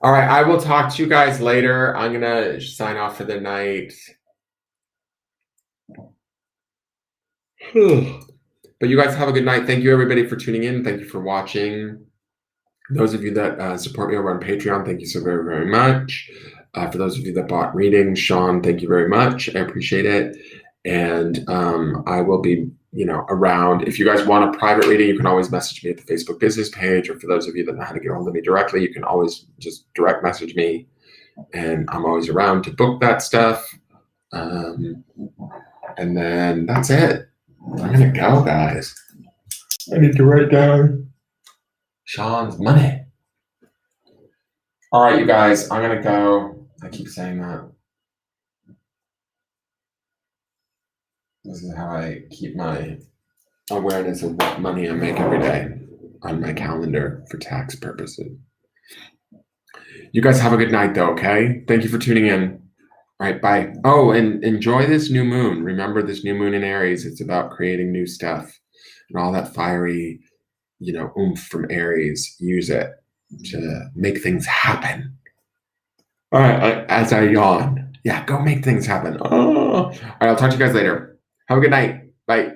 All right, I will talk to you guys later. I'm gonna sign off for the night. But you guys have a good night. Thank you, everybody, for tuning in. Thank you for watching. Those of you that support me over on Patreon, thank you so very, very much. For those of you that bought readings, Sean, thank you very much. I appreciate it. And I will be, around. If you guys want a private reading, you can always message me at the Facebook business page. Or for those of you that know how to get hold of me directly, you can always just direct message me. And I'm always around to book that stuff. And then that's it. I'm going to go, guys. I need to write down Sean's money. All right, you guys, I'm going to go. I keep saying that. This is how I keep my awareness of what money I make every day on my calendar for tax purposes. You guys have a good night, though, okay? Thank you for tuning in. All right, bye. Oh, and enjoy this new moon. Remember this new moon in Aries. It's about creating new stuff and all that fiery, oomph from Aries. Use it to make things happen. All right, as I yawn. Yeah, go make things happen. Oh. All right, I'll talk to you guys later. Have a good night. Bye.